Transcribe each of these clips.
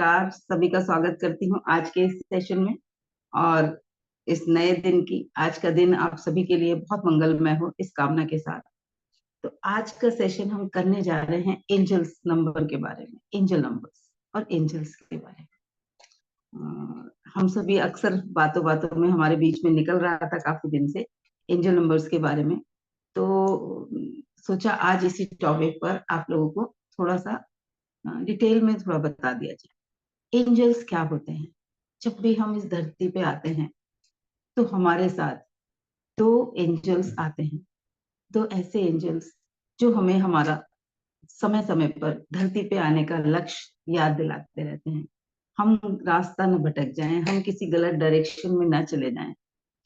नमस्कार, सभी का स्वागत करती हूँ आज के इस सेशन में। और इस नए दिन की आज का दिन आप सभी के लिए बहुत मंगलमय हो, इस कामना के साथ। तो आज का सेशन हम करने जा रहे हैं एंजल्स नंबर के बारे में, एंजल नंबर्स और एंजल्स के बारे में। हम सभी अक्सर बातों बातों में हमारे बीच में निकल रहा था काफी दिन से एंजल नंबर्स के बारे में। तो सोचा आज इसी टॉपिक पर आप लोगों को थोड़ा सा डिटेल में थोड़ा बता दिया जाए। एंजल्स क्या होते हैं? जब भी हम इस धरती पे आते हैं तो हमारे साथ दो एंजल्स आते हैं। दो ऐसे एंजल्स जो हमें हमारा समय समय पर धरती पे आने का लक्ष्य याद दिलाते रहते हैं। हम रास्ता न भटक जाएं, हम किसी गलत डायरेक्शन में ना चले जाएं।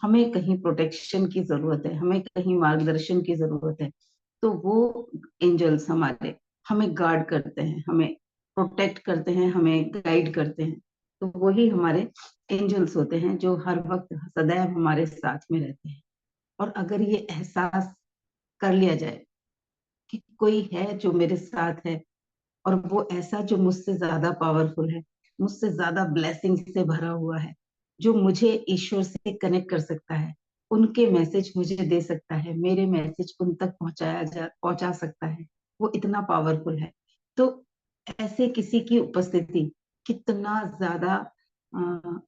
हमें कहीं प्रोटेक्शन की जरूरत है, हमें कहीं मार्गदर्शन की जरूरत है, तो वो एंजल्स हमारे हमें गार्ड करते हैं, हमें प्रोटेक्ट करते हैं, हमें गाइड करते हैं। तो वही हमारे एंजल्स होते हैं जो हर वक्त सदैव हमारे साथ में रहते हैं। और अगर ये एहसास कर लिया जाए कि कोई है जो मेरे साथ है, और वो ऐसा जो मुझसे ज्यादा पावरफुल है, मुझसे ज्यादा ब्लेसिंग से भरा हुआ है, जो मुझे ईश्वर से कनेक्ट कर सकता है, उनके मैसेज मुझे दे सकता है, मेरे मैसेज उन तक पहुंचा सकता है, वो इतना पावरफुल है। तो ऐसे किसी की उपस्थिति कितना ज्यादा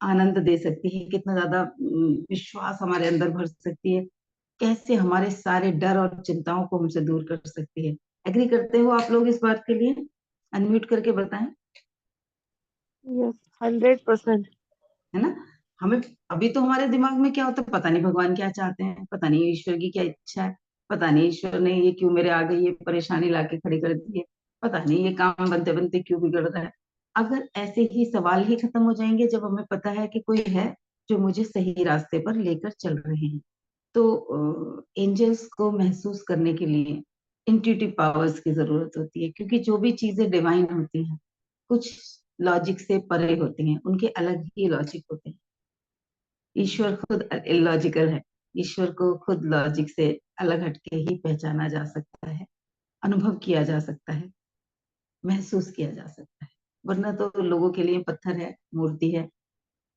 आनंद दे सकती है, कितना ज्यादा विश्वास हमारे अंदर भर सकती है, कैसे हमारे सारे डर और चिंताओं को हमसे दूर कर सकती है। एग्री करते हो आप लोग इस बात के लिए? अनम्यूट करके बताएं। यस, 100%। है ना? हमें अभी तो हमारे दिमाग में क्या होता है, पता नहीं भगवान क्या चाहते हैं, पता नहीं ईश्वर की क्या इच्छा है, पता नहीं ईश्वर ने ये क्यों मेरे आगे ये परेशानी लाके खड़ी कर दी है, पता नहीं ये काम बनते बनते क्यों बिगड़ रहा है। अगर ऐसे ही सवाल ही खत्म हो जाएंगे जब हमें पता है कि कोई है जो मुझे सही रास्ते पर लेकर चल रहे हैं। तो एंजल्स को महसूस करने के लिए इंट्यूटिव पावर्स की जरूरत होती है, क्योंकि जो भी चीजें डिवाइन होती हैं कुछ लॉजिक से परे होती हैं, उनके अलग ही लॉजिक होते हैं। ईश्वर खुद इलॉजिकल है। ईश्वर को खुद लॉजिक से अलग हटके ही पहचाना जा सकता है, अनुभव किया जा सकता है, महसूस किया जा सकता है। वरना तो लोगों के लिए पत्थर है, मूर्ति है,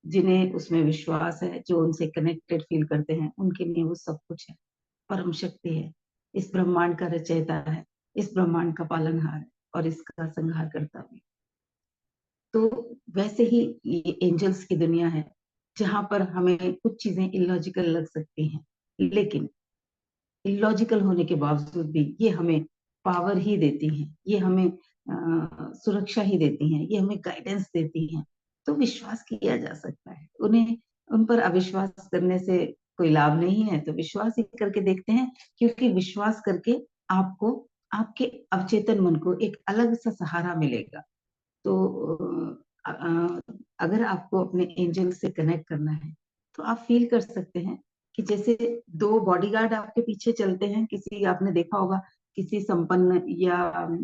जिन्हें उसमें विश्वास है, जो उनसे कनेक्टेड फील करते हैं, उनके लिए वो सब कुछ है, परम शक्ति है, इस ब्रह्मांड का रचयिता है, इस ब्रह्मांड का पालनहार है और इसका संहार करता भी। तो वैसे ही ये एंजल्स की दुनिया है, जहां पर हमें कुछ चीजें इलॉजिकल लग सकती हैं, लेकिन इलॉजिकल होने के बावजूद भी ये हमें पावर ही देती हैं, ये हमें सुरक्षा ही देती हैं, ये हमें गाइडेंस देती हैं। तो विश्वास किया जा सकता है उन्हें। उन पर अविश्वास करने से कोई लाभ नहीं है, तो विश्वास ही करके देखते हैं, क्योंकि विश्वास करके आपको आपके अवचेतन मन को एक अलग सा सहारा मिलेगा। तो अगर आपको अपने एंजल से कनेक्ट करना है तो आप फील कर सकते हैं कि जैसे दो बॉडीगार्ड आपके पीछे चलते हैं, किसी आपने देखा होगा किसी संपन्न या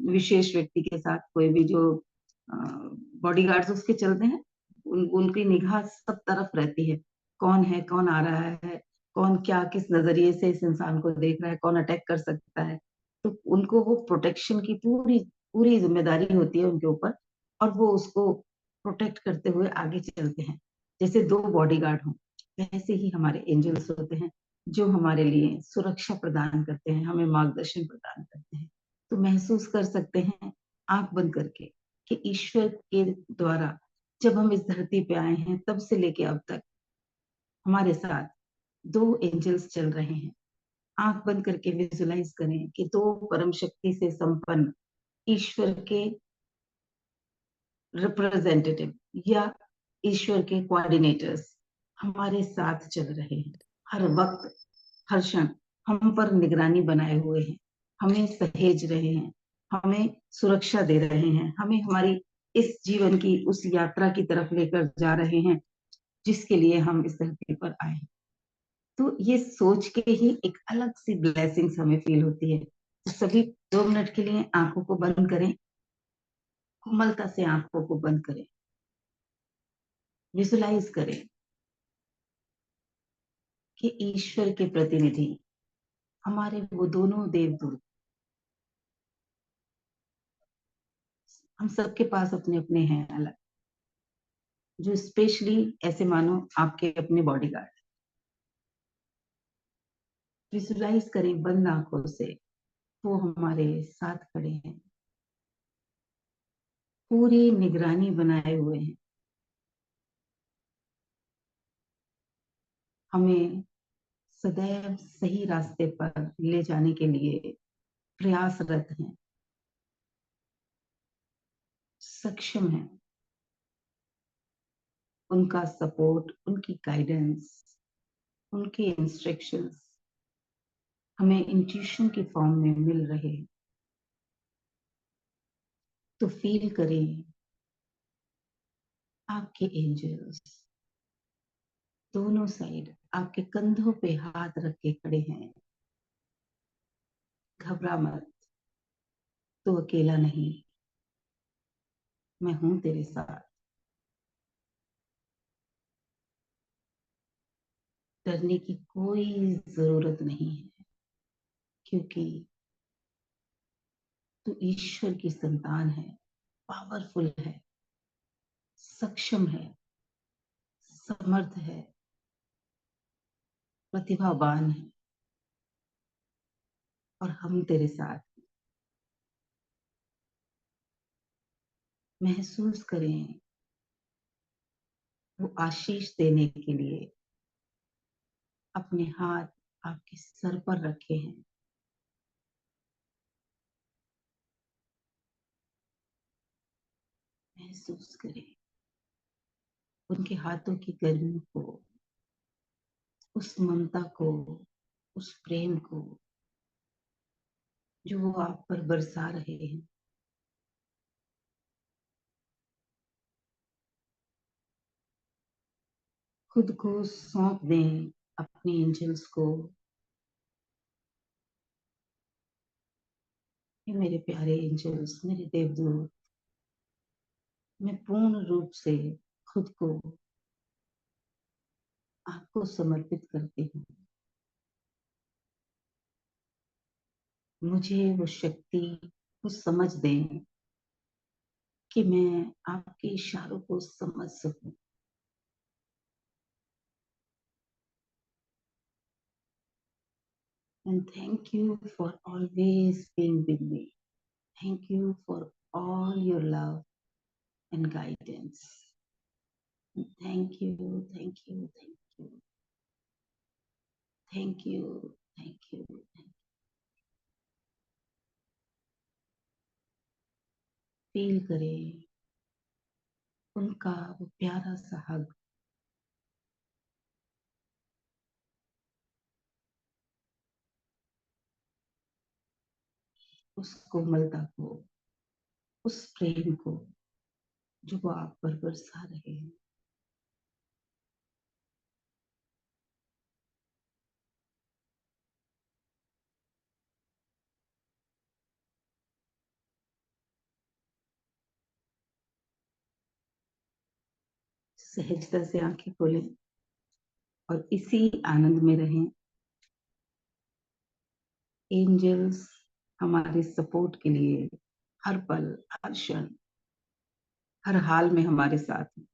विशेष व्यक्ति के साथ कोई भी जो बॉडीगार्ड्स उसके चलते हैं, उनकी निगाह सब तरफ रहती है, कौन है, कौन आ रहा है, कौन क्या किस नजरिए से इस इंसान को देख रहा है, कौन अटैक कर सकता है। तो उनको वो प्रोटेक्शन की पूरी पूरी जिम्मेदारी होती है उनके ऊपर, और वो उसको प्रोटेक्ट करते हुए आगे चलते हैं। जैसे दो बॉडीगार्ड हों, वैसे ही हमारे एंजल्स होते हैं जो हमारे लिए सुरक्षा प्रदान करते हैं, हमें मार्गदर्शन प्रदान करते हैं। तो महसूस कर सकते हैं आंख बंद करके कि ईश्वर के द्वारा जब हम इस धरती पे आए हैं तब से लेके अब तक हमारे साथ दो एंजल्स चल रहे हैं। आंख बंद करके विजुलाइज करें कि दो परम शक्ति से संपन्न ईश्वर के रिप्रेजेंटेटिव या ईश्वर के कोऑर्डिनेटर्स हमारे साथ चल रहे हैं, हर वक्त हर क्षण हम पर निगरानी बनाए हुए हैं, हमें सहेज रहे हैं, हमें सुरक्षा दे रहे हैं, हमें हमारी इस जीवन की उस यात्रा की तरफ लेकर जा रहे हैं जिसके लिए हम इस धरती पर आए हैं। तो ये सोच के ही एक अलग सी ब्लेसिंग्स हमें फील होती है। तो सभी 2 मिनट के लिए आंखों को बंद करें, कोमलता से आंखों को बंद करें, विजुलाइज करें कि ईश्वर के प्रतिनिधि हमारे वो दोनों देवदूत हम सबके पास अपने अपने हैं अलग, जो स्पेशली ऐसे मानो आपके अपने बॉडीगार्ड। विजुलाइज करें बंद आंखों से वो हमारे साथ खड़े हैं, पूरी निगरानी बनाए हुए हैं, हमें सदैव सही रास्ते पर ले जाने के लिए प्रयासरत हैं, सक्षम हैं। उनका सपोर्ट, उनकी गाइडेंस, उनके इंस्ट्रक्शंस हमें इंट्यूशन की फॉर्म में मिल रहे हैं। तो फील करें आपके एंजल्स दोनों साइड आपके कंधों पे हाथ रख के खड़े हैं। घबरा मत, तो अकेला नहीं, मैं हूं तेरे साथ। डरने की कोई जरूरत नहीं है, क्योंकि तू ईश्वर की संतान है, पावरफुल है, सक्षम है, समर्थ है, प्रतिभावान है, और हम तेरे साथ। महसूस करें वो आशीष देने के लिए अपने हाथ आपके सर पर रखे हैं। महसूस करें उनके हाथों की गर्मी को, उस ममता को, उस प्रेम को जो वो आप पर बरसा रहे हैं। खुद को सौंप दें अपने एंजल्स को। ये मेरे प्यारे एंजल्स, मेरे देवदूत, मैं पूर्ण रूप से खुद को आपको समर्पित करती हूँ। मुझे वो शक्ति, वो समझ दें कि मैं आपके इशारों को समझ सकूं। And thank you for always being with me. Thank you for all your love and guidance. Thank you, thank you, thank you, thank you, thank you, thank you. Feel करें उनका वो प्यारा सा हग, उस कोमलता को, उस प्रेम को जो वो आप पर बरसा रहे हैं। सहजता से आंखें खोलें और इसी आनंद में रहें। एंजल्स हमारे सपोर्ट के लिए हर पल, हर क्षण, हर हाल में हमारे साथ हैं।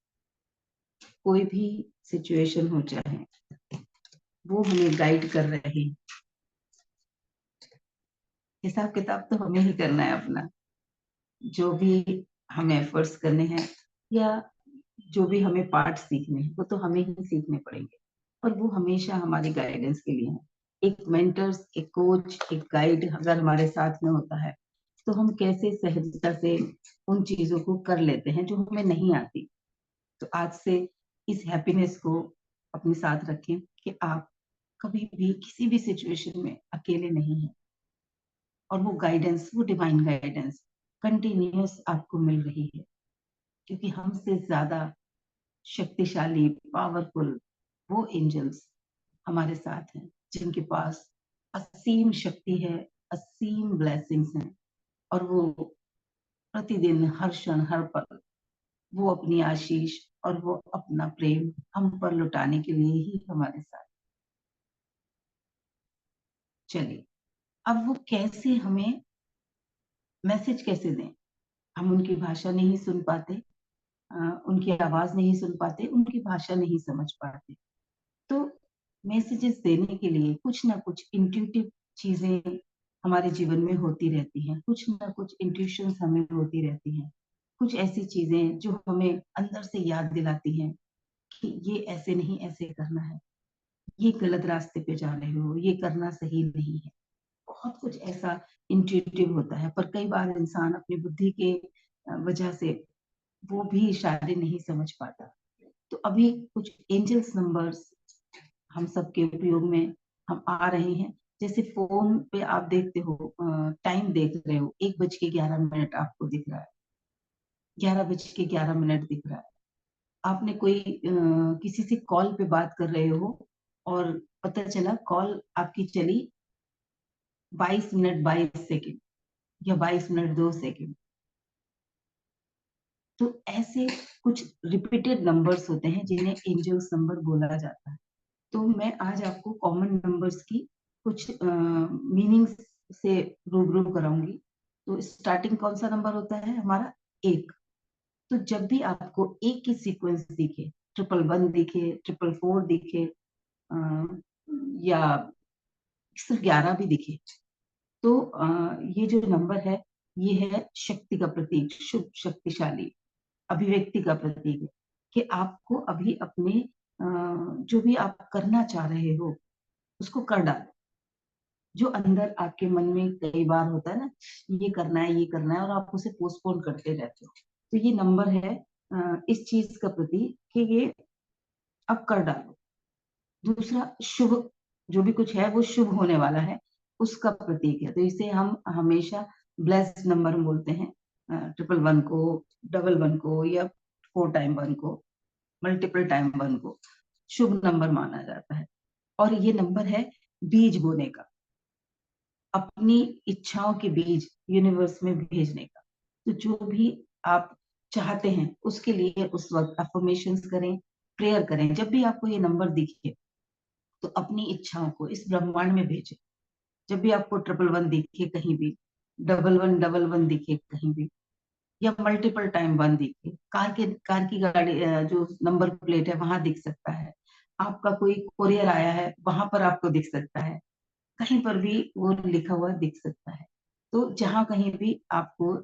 कोई भी सिचुएशन हो चाहे, वो हमें गाइड कर रहे हैं। हिसाब किताब तो हमें ही करना है अपना, जो भी हमें एफर्ट्स करने हैं या जो भी हमें पार्ट सीखने हैं, वो तो हमें ही सीखने पड़ेंगे, और वो हमेशा हमारी गाइडेंस के लिए है। एक मेंटर्स, एक कोच, एक गाइड अगर हमारे साथ में होता है, तो हम कैसे सहजता से उन चीजों को कर लेते हैं जो हमें नहीं आती। तो आज से इस हैप्पीनेस को अपने साथ रखें कि आप कभी भी किसी भी सिचुएशन में अकेले नहीं हैं, और वो गाइडेंस, वो डिवाइन गाइडेंस कंटिन्यूस आपको मिल रही है, क्योंकि हमसे ज्यादा शक्तिशाली, पावरफुल वो एंजल्स हमारे साथ हैं, जिनके पास असीम शक्ति है, असीम ब्लेसिंग्स हैं, और वो प्रतिदिन, हर क्षण, हर पल वो अपनी आशीष और वो अपना प्रेम हम पर लुटाने के लिए ही हमारे साथ। चलिए, अब वो कैसे हमें मैसेज कैसे दें, हम उनकी भाषा नहीं सुन पाते, उनकी आवाज नहीं सुन पाते, उनकी भाषा नहीं समझ पाते। तो मैसेजेस देने के लिए कुछ ना कुछ इंट्यूटिव चीजें हमारे जीवन में होती रहती हैं, कुछ ना कुछ इंट्यूशंस हमें होती रहती हैं, कुछ ऐसी चीजें जो हमें अंदर से याद दिलाती हैं कि ये ऐसे नहीं, ऐसे करना है, ये गलत रास्ते पे जा रहे हो, ये करना सही नहीं है। बहुत कुछ ऐसा इंट्यूटिव होता है, पर कई बार इंसान अपनी बुद्धि के वजह से वो भी इशारे नहीं समझ पाता। तो अभी कुछ एंजल्स नंबर्स हम सबके उपयोग में हम आ रहे हैं। जैसे फोन पे आप देखते हो, टाइम देख रहे हो, 1:11 आपको दिख रहा है, 11:11 दिख रहा है। आपने कोई किसी से कॉल पे बात कर रहे हो और पता चला कॉल आपकी चली 22 मिनट 22 सेकेंड या 22 मिनट 2 सेकेंड। तो ऐसे कुछ रिपीटेड नंबर्स होते हैं जिन्हें एंजल्स नंबर बोला जाता है। तो मैं आज आपको कॉमन नंबर्स की कुछ मीनिंग्स से रूबरू कराऊंगी। तो स्टार्टिंग कौन सा नंबर होता है हमारा? एक। तो जब भी आपको एक की सीक्वेंस दिखे, 111 दिखे, 444 दिखे, या 11 भी दिखे, तो ये जो नंबर है ये है शक्ति का प्रतीक, शुभ, शक्तिशाली, अभिव्यक्ति का प्रतीक है कि आपको अभी अपने जो भी आप करना चाह रहे हो उसको कर डालो। जो अंदर आपके मन में कई बार होता है ना, ये करना है, ये करना है, और आप उसे पोस्टपोन करते रहते हो, तो ये नंबर है इस चीज का प्रतीक कि ये अब कर डालो। दूसरा, शुभ, जो भी कुछ है वो शुभ होने वाला है, उसका प्रतीक है। तो इसे हम हमेशा ब्लेस्ड नंबर बोलते हैं। 111 को, 11 को, या 4 टाइम 1 को, मल्टीपल टाइम 1 को शुभ नंबर माना जाता है। और ये नंबर है बीज बोने का, अपनी इच्छाओं के बीज यूनिवर्स में भेजने का। तो जो भी आप चाहते हैं उसके लिए उस वक्त अफर्मेशंस करें, प्रेयर करें। जब भी आपको ये नंबर दिखे तो अपनी इच्छाओं को इस ब्रह्मांड में भेजें। जब भी आपको 111 दिखे कहीं भी, 1111 दिखे कहीं भी, या मल्टीपल टाइम 1 दिखे, कार की गाड़ी जो नंबर प्लेट है वहां दिख सकता है, आपका कोई कोरियर आया है वहां पर आपको दिख सकता है, कहीं पर भी वो लिखा हुआ दिख सकता है। तो जहां कहीं भी आपको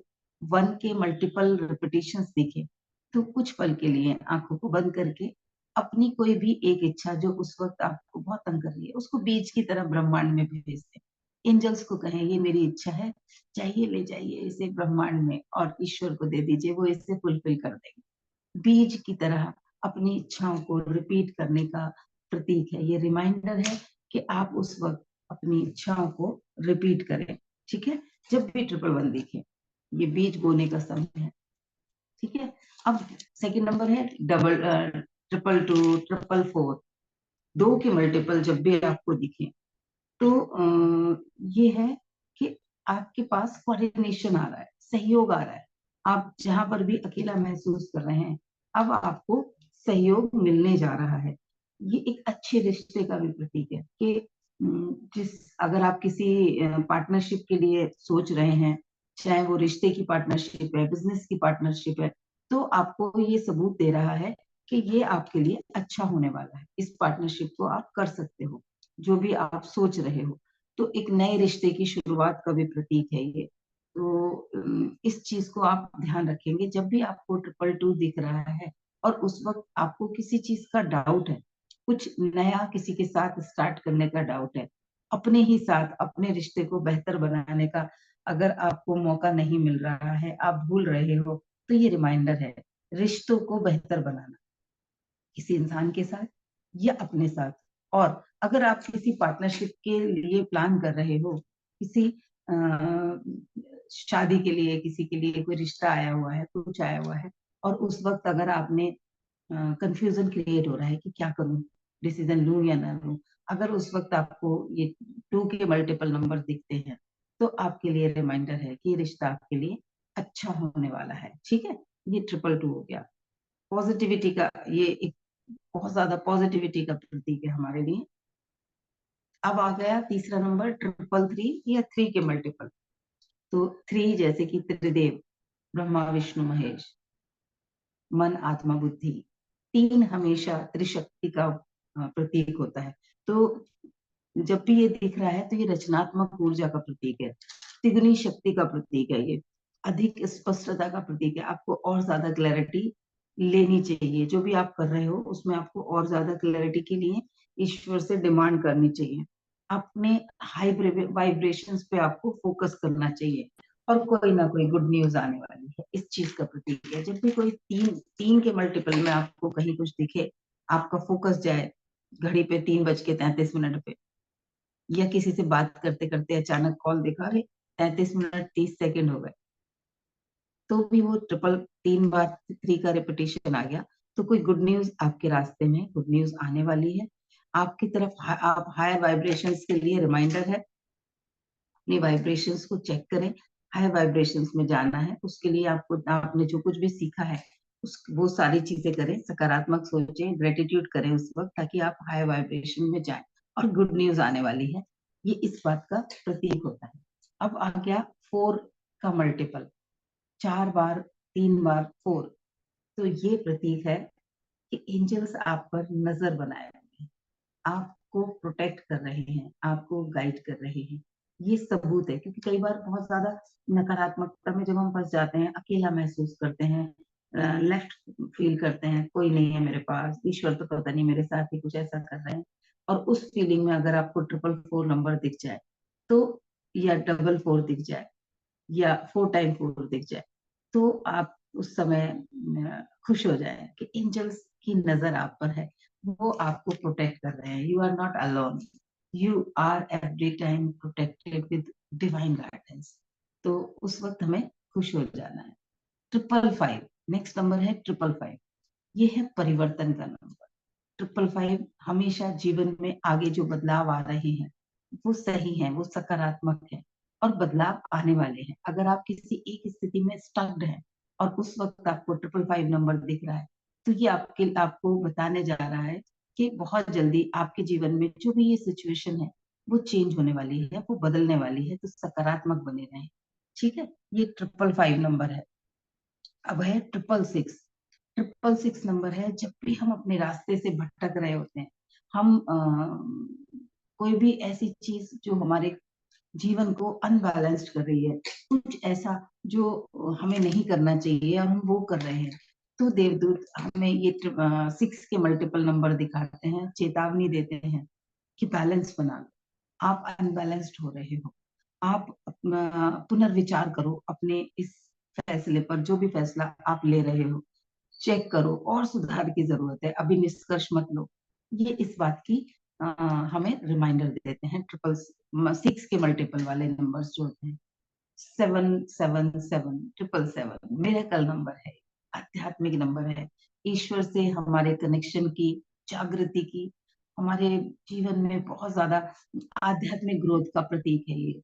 1 के मल्टीपल रिपीटिशन दिखे, तो कुछ पल के लिए आंखों को बंद करके अपनी कोई भी एक इच्छा जो उस वक्त आपको बहुत तंग कर रही है उसको बीज की तरह ब्रह्मांड में भेज दें। एंजल्स को कहें ये मेरी इच्छा है, चाहिए ले जाइए इसे ब्रह्मांड में और ईश्वर को दे दीजिए, वो इसे फुलफिल कर देंगे। बीज की तरह अपनी इच्छाओं को रिपीट करने का प्रतीक है, ये रिमाइंडर है कि आप उस वक्त अपनी इच्छाओं को रिपीट करें। ठीक है, जब भी 111 दिखे, ये बीज बोने का समय है। ठीक है। अब सेकंड नंबर है 222 444। दो के मल्टीपल जब भी आपको दिखे तो ये है कि आपके पास कोऑर्डिनेशन आ रहा है, सहयोग आ रहा है। आप जहां पर भी अकेला महसूस कर रहे हैं, अब आपको सहयोग मिलने जा रहा है। ये एक अच्छे रिश्ते का भी प्रतीक है कि जिस अगर आप किसी पार्टनरशिप के लिए सोच रहे हैं, चाहे वो रिश्ते की पार्टनरशिप है, बिजनेस की पार्टनरशिप है, तो आपको ये सबूत दे रहा है कि ये आपके लिए अच्छा होने वाला है। इस पार्टनरशिप को आप कर सकते हो, जो भी आप सोच रहे हो। तो एक नए रिश्ते की शुरुआत का भी प्रतीक है ये। तो इस चीज को आप ध्यान रखेंगे जब भी आपको 222 दिख रहा है और उस वक्त आपको किसी चीज का डाउट है, कुछ नया किसी के साथ स्टार्ट करने का डाउट है, अपने ही साथ अपने रिश्ते को बेहतर बनाने का अगर आपको मौका नहीं मिल रहा है, आप भूल रहे हो, तो ये रिमाइंडर है रिश्तों को बेहतर बनाना, किसी इंसान के साथ या अपने साथ। और अगर आप किसी पार्टनरशिप के लिए प्लान कर रहे हो, किसी शादी के लिए, किसी के लिए कोई रिश्ता आया हुआ है, कुछ आया हुआ है, और उस वक्त अगर आपने कंफ्यूजन क्रिएट हो रहा है कि क्या करूं, डिसीजन लूं या ना लूं, अगर उस वक्त आपको ये 2 के मल्टीपल नंबर दिखते हैं, तो आपके लिए रिमाइंडर है कि ये रिश्ता आपके लिए अच्छा होने वाला है। ठीक है, ये 222 हो गया। पॉजिटिविटी का ये एक बहुत ज्यादा पॉजिटिविटी का प्रतीक है हमारे लिए। अब आ गया तीसरा नंबर 333 या 3 के मल्टीपल। तो 3 जैसे कि त्रिदेव, ब्रह्मा विष्णु महेश, मन, आत्मा, बुद्धि। तीन हमेशा त्रिशक्ति का प्रतीक होता है। तो जब भी ये दिख रहा है तो ये रचनात्मक ऊर्जा का प्रतीक है, तिगुनी शक्ति का प्रतीक है, ये अधिक स्पष्टता का प्रतीक है। आपको और ज्यादा क्लैरिटी लेनी चाहिए, जो भी आप कर रहे हो उसमें आपको और ज्यादा क्लैरिटी के लिए ईश्वर से डिमांड करनी चाहिए। अपने हाई वाइब्रेशंस पे आपको फोकस करना चाहिए, और कोई ना कोई गुड न्यूज आने वाली है, इस चीज का प्रतीक है। जब भी कोई तीन तीन के मल्टीपल में आपको कहीं कुछ दिखे, आपका फोकस जाए घड़ी पे 3:33 पे, या किसी से बात करते करते अचानक कॉल देखा, अरे 33 मिनट 30 सेकंड हो गए, तो भी वो ट्रिपल 3 बार 3 का रिपीटेशन आ गया, तो कोई गुड न्यूज आपके रास्ते में, गुड न्यूज आने वाली है आपकी तरफ। आप हायर वाइब्रेशंस के लिए रिमाइंडर है, अपनी वाइब्रेशंस को चेक करें। हाई वाइब्रेशंस में जाना है, उसके लिए आपको, आपने जो कुछ भी सीखा है उस वो सारी चीजें करें, सकारात्मक सोचें, ग्रेटिट्यूड करें उस वक्त, ताकि आप हाई वाइब्रेशन में जाएं और गुड न्यूज आने वाली है। ये इस बात का प्रतीक होता है। अब आ गया 4 का मल्टीपल, 4 बार, 3 बार 4। तो ये प्रतीक है कि एंजल्स आप पर नजर बनाए हुए हैं, आपको प्रोटेक्ट कर रहे हैं, आपको गाइड कर रहे हैं। ये सबूत है, क्योंकि कई बार बहुत ज्यादा नकारात्मकता में जब हम फंस जाते हैं, अकेला महसूस करते हैं, लेफ्ट फील करते हैं, कोई नहीं है मेरे पास, ईश्वर तो पता नहीं मेरे साथ ही कुछ ऐसा कर रहे हैं, और उस फीलिंग में अगर आपको 444 नंबर दिख जाए, तो या 444 दिख जाए, या 4 टाइम 4 दिख जाए, तो आप उस समय खुश हो जाए कि एंजल्स की नजर आप पर है, वो आपको प्रोटेक्ट कर रहे हैं। You are not alone, you are every time protected with divine guidance. तो उस वक्त हमें खुश हो जाना है। 555 नेक्स्ट नंबर है, 555 ये है परिवर्तन का नंबर। 555 हमेशा जीवन में आगे जो बदलाव आ रहे हैं वो सही है, वो सकारात्मक है, और बदलाव आने वाले हैं। अगर आप किसी एक स्थिति में स्टक्ड हैं और उस वक्त आपको 555 नंबर दिख रहा है, तो ये आपको बताने जा रहा है कि बहुत जल्दी आपके जीवन में जो भी ये सिचुएशन है वो चेंज होने वाली है, वो बदलने वाली है, तो सकारात्मक बने रहें। ठीक है, ये 555 नंबर है। अब है 666। 666 नंबर है, जब भी हम अपने रास्ते से भटक रहे होते हैं, हम कोई भी ऐसी चीज जो हमारे जीवन को अनबैलेंस्ड कर रही है, कुछ ऐसा जो हमें नहीं करना चाहिए और हम वो कर रहे हैं, तो देवदूत हमें ये 6 के मल्टीपल नंबर दिखाते हैं, चेतावनी देते हैं कि बैलेंस बना लो, आप अनबैलेंस्ड हो रहे हो। आप अपना पुनर्विचार करो अपने इस फैसले पर, जो भी फैसला आप ले रहे हो चेक करो, और सुधार की जरूरत है, अभी निष्कर्ष मत लो। ये इस बात की हमें रिमाइंडर देते हैं। 666 के मल्टीपल वाले नंबर्स जो होते हैं, 777, 777 मिरेकल नंबर है, आध्यात्मिक नंबर है, ईश्वर से हमारे कनेक्शन की, जागृति की, हमारे जीवन में बहुत ज्यादा आध्यात्मिक ग्रोथ का प्रतीक है ये।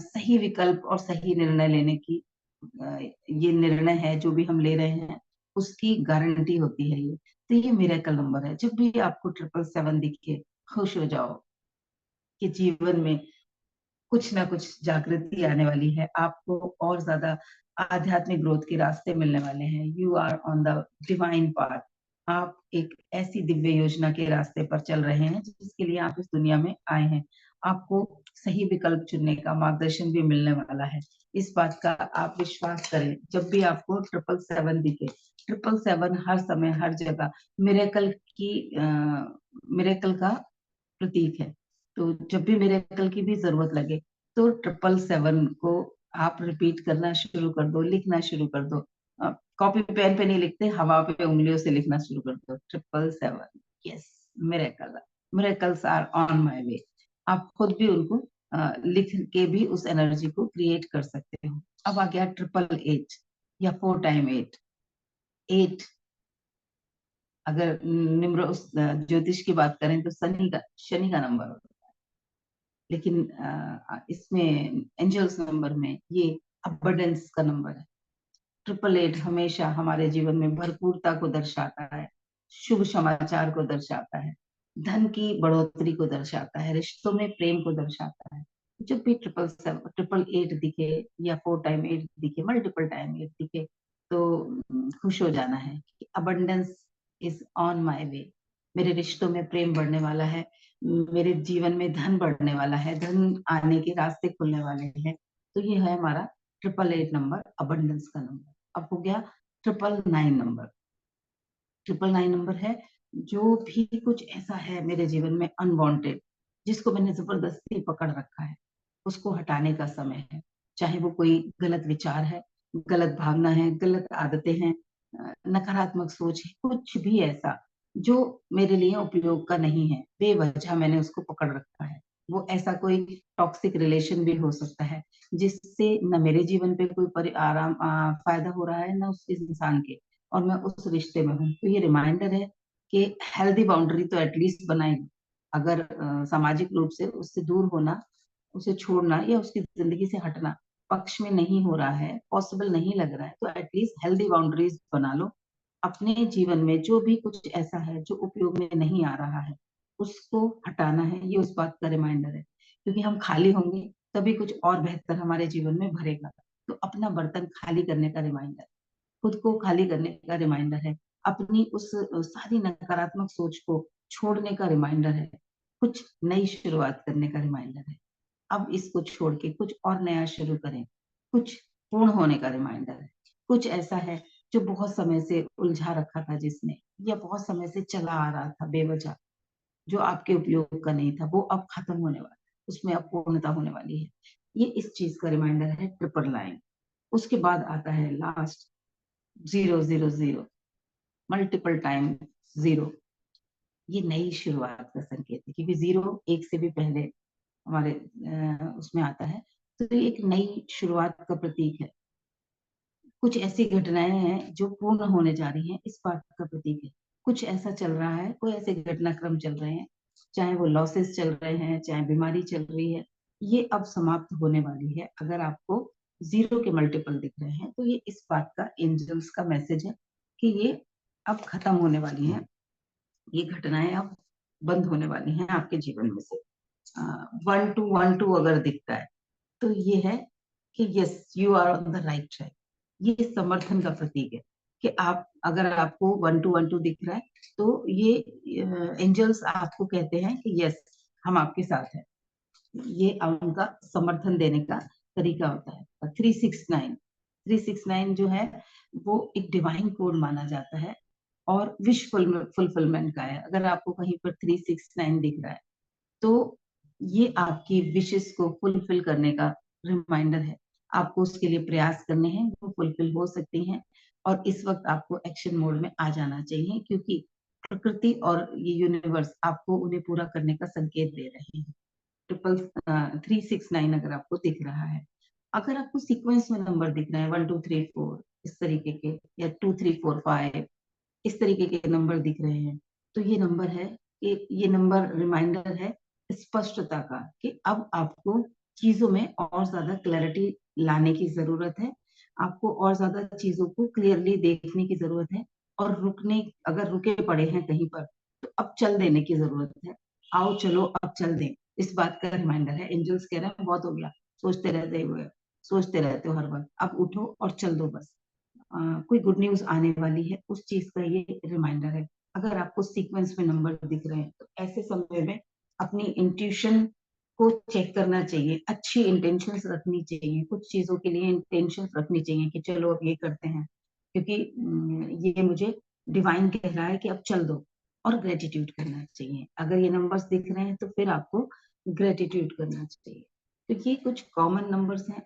सही विकल्प और सही निर्णय लेने की, ये निर्णय है जो भी हम ले रहे हैं उसकी गारंटी होती है ये। तो ये मिरेकल नंबर है। जब भी आपको 777 दिखे, खुश हो जाओ कि जीवन में कुछ ना कुछ जागृति आने वाली है, आपको और ज्यादा आध्यात्मिक ग्रोथ के रास्ते मिलने वाले हैं। You are on the divine path, आप एक ऐसी दिव्य योजना के रास्ते पर चल रहे हैं जिसके लिए आप इस दुनिया में आए हैं। आपको सही विकल्प चुनने का मार्गदर्शन भी मिलने वाला है, इस बात का आप विश्वास करें। जब भी आपको 777 दिखे, 777 हर समय हर जगह मिरेकल की, मिरेकल का प्रतीक है। तो जब भी मिरेकल की भी जरूरत लगे, तो 777 को आप रिपीट करना शुरू कर दो, लिखना शुरू कर दो। कॉपी पेन पे नहीं लिखते, हवा पे उंगलियों से लिखना शुरू कर दो, 777। Yes, miracle, miracles are on my way. आप खुद भी उनको लिख के भी उस एनर्जी को क्रिएट कर सकते हो। अब आ गया 888 या 4 टाइम 8। 8 अगर निम्र उस ज्योतिष की बात करें तो शनि का नंबर होता है, लेकिन इसमें एंजल्स नंबर में ये अबंडेंस का नंबर है। 888 हमेशा हमारे जीवन में भरपूरता को दर्शाता है, शुभ समाचार को दर्शाता है, धन की बढ़ोतरी को दर्शाता है, रिश्तों में प्रेम को दर्शाता है। जब भी 777 888 दिखे या 4 टाइम 8 दिखे, मल्टीपल टाइम 8 दिखे, तो खुश हो जाना है कि अबंडेंस इज ऑन माय वे। मेरे रिश्तों में प्रेम बढ़ने वाला है, मेरे जीवन में धन बढ़ने वाला है, धन आने के रास्ते खुलने वाले हैं। तो ये है हमारा 888 नंबर, अबंडेंस का नंबर। अब हो गया 999 नंबर। 999 नंबर है, जो भी कुछ ऐसा है मेरे जीवन में अनवांटेड, जिसको मैंने जबरदस्ती पकड़ रखा है, उसको हटाने का समय है। चाहे वो कोई गलत विचार है, गलत भावना है, गलत आदतें हैं, नकारात्मक सोच है, कुछ भी ऐसा जो मेरे लिए उपयोग का नहीं है, बेवजह मैंने उसको पकड़ रखा है। वो ऐसा कोई टॉक्सिक रिलेशन भी हो सकता है, जिससे न मेरे जीवन पे कोई फायदा हो रहा है, न उस इंसान के, और मैं उस रिश्ते में हूँ। तो ये रिमाइंडर है कि हेल्दी बाउंड्री तो एटलीस्ट बनाई। अगर सामाजिक रूप से उससे दूर होना, उसे छोड़ना या उसकी जिंदगी से हटना पक्ष में नहीं हो रहा है, पॉसिबल नहीं लग रहा है, तो एटलीस्ट हेल्दी बाउंड्रीज बना लो। अपने जीवन में जो भी कुछ ऐसा है जो उपयोग में नहीं आ रहा है, उसको हटाना है। ये उस बात का रिमाइंडर है, क्योंकि हम खाली होंगे तभी कुछ और बेहतर हमारे जीवन में भरेगा। तो अपना बर्तन खाली करने का रिमाइंडर, खुद को खाली करने का रिमाइंडर है, अपनी उस सारी नकारात्मक सोच को छोड़ने का रिमाइंडर है, कुछ नई शुरुआत करने का रिमाइंडर है। अब इसको छोड़ के कुछ और नया शुरू करें, कुछ पूर्ण होने का रिमाइंडर है। कुछ ऐसा है जो बहुत समय से उलझा रखा था जिसने, या बहुत समय से चला आ रहा था बेवजह, जो आपके उपयोग का नहीं था, वो अब खत्म होने वाला है, उसमें अब पूर्णता होने वाली है। ये इस चीज का रिमाइंडर है 999। उसके बाद आता है लास्ट 000, मल्टीपल टाइम जीरो। ये नई शुरुआत का संकेत है, क्योंकि जीरो एक से भी पहले हमारे उसमें आता है। तो ये एक नई शुरुआत का प्रतीक है। कुछ ऐसी घटनाएं हैं जो पूर्ण होने जा रही हैं, इस बात का प्रतीक है। कुछ ऐसा चल रहा है, कोई ऐसे घटनाक्रम चल रहे हैं, चाहे वो लॉसेस चल रहे हैं, चाहे बीमारी चल रही है, ये अब समाप्त होने वाली है। अगर आपको जीरो के मल्टीपल दिख रहे हैं, तो ये इस बात का, एंजल्स का मैसेज है कि ये अब खत्म होने वाली है। ये घटनाएं अब बंद होने वाली हैं आपके जीवन में से। 1212 अगर दिखता है, तो ये है कि yes, you are on the right track. ये समर्थन का प्रतीक है कि आप, अगर आपको 1212 दिख रहा है, तो ये एंजल्स आपको कहते हैं कि यस, हम आपके साथ हैं। ये उनका समर्थन देने का तरीका होता है। 369 जो है, वो एक डिवाइन कोड माना जाता है और विश फुलफिलमेंट का है। अगर आपको कहीं पर 369 दिख रहा है, तो ये आपकी विशेष को फुलफिल करने का रिमाइंडर है। आपको उसके लिए प्रयास करने हैं, वो फुलफिल हो सकती हैं। और इस वक्त आपको एक्शन मोड में आ जाना चाहिए, क्योंकि प्रकृति और ये यूनिवर्स आपको उन्हें पूरा करने का संकेत दे रहे हैं। 369 अगर आपको दिख रहा है, अगर आपको सीक्वेंस में नंबर दिख रहा है 1234 इस तरीके के, या 2345 इस तरीके के नंबर दिख रहे हैं, तो ये नंबर है, ये नंबर रिमाइंडर है स्पष्टता का, कि अब आपको चीजों में और ज्यादा क्लैरिटी लाने की जरूरत है। आपको और ज्यादा चीजों को क्लियरली देखने की जरूरत है। और रुकने, अगर रुके पड़े हैं कहीं पर, तो अब चल देने की जरूरत है। आओ चलो अब चल दें, इस बात का रिमाइंडर है। एंजल्स कह रहे हैं बहुत हो गया, सोचते रहते हो हर वक्त, अब उठो और चल दो बस। कोई गुड न्यूज आने वाली है, उस चीज का ये रिमाइंडर है। अगर आपको सीक्वेंस में नंबर दिख रहे हैं, तो ऐसे समय में अपनी इंट्यूशन को चेक करना चाहिए, अच्छी इंटेंशंस रखनी चाहिए, कुछ चीजों के लिए इंटेंशंस रखनी चाहिए कि चलो अब ये करते हैं, क्योंकि ये मुझे डिवाइन कह रहा है कि अब चल दो। और ग्रेटिट्यूड करना चाहिए। अगर ये नंबर्स दिख रहे हैं, तो फिर आपको ग्रेटिट्यूड करना चाहिए। तो ये कुछ कॉमन नंबर्स हैं।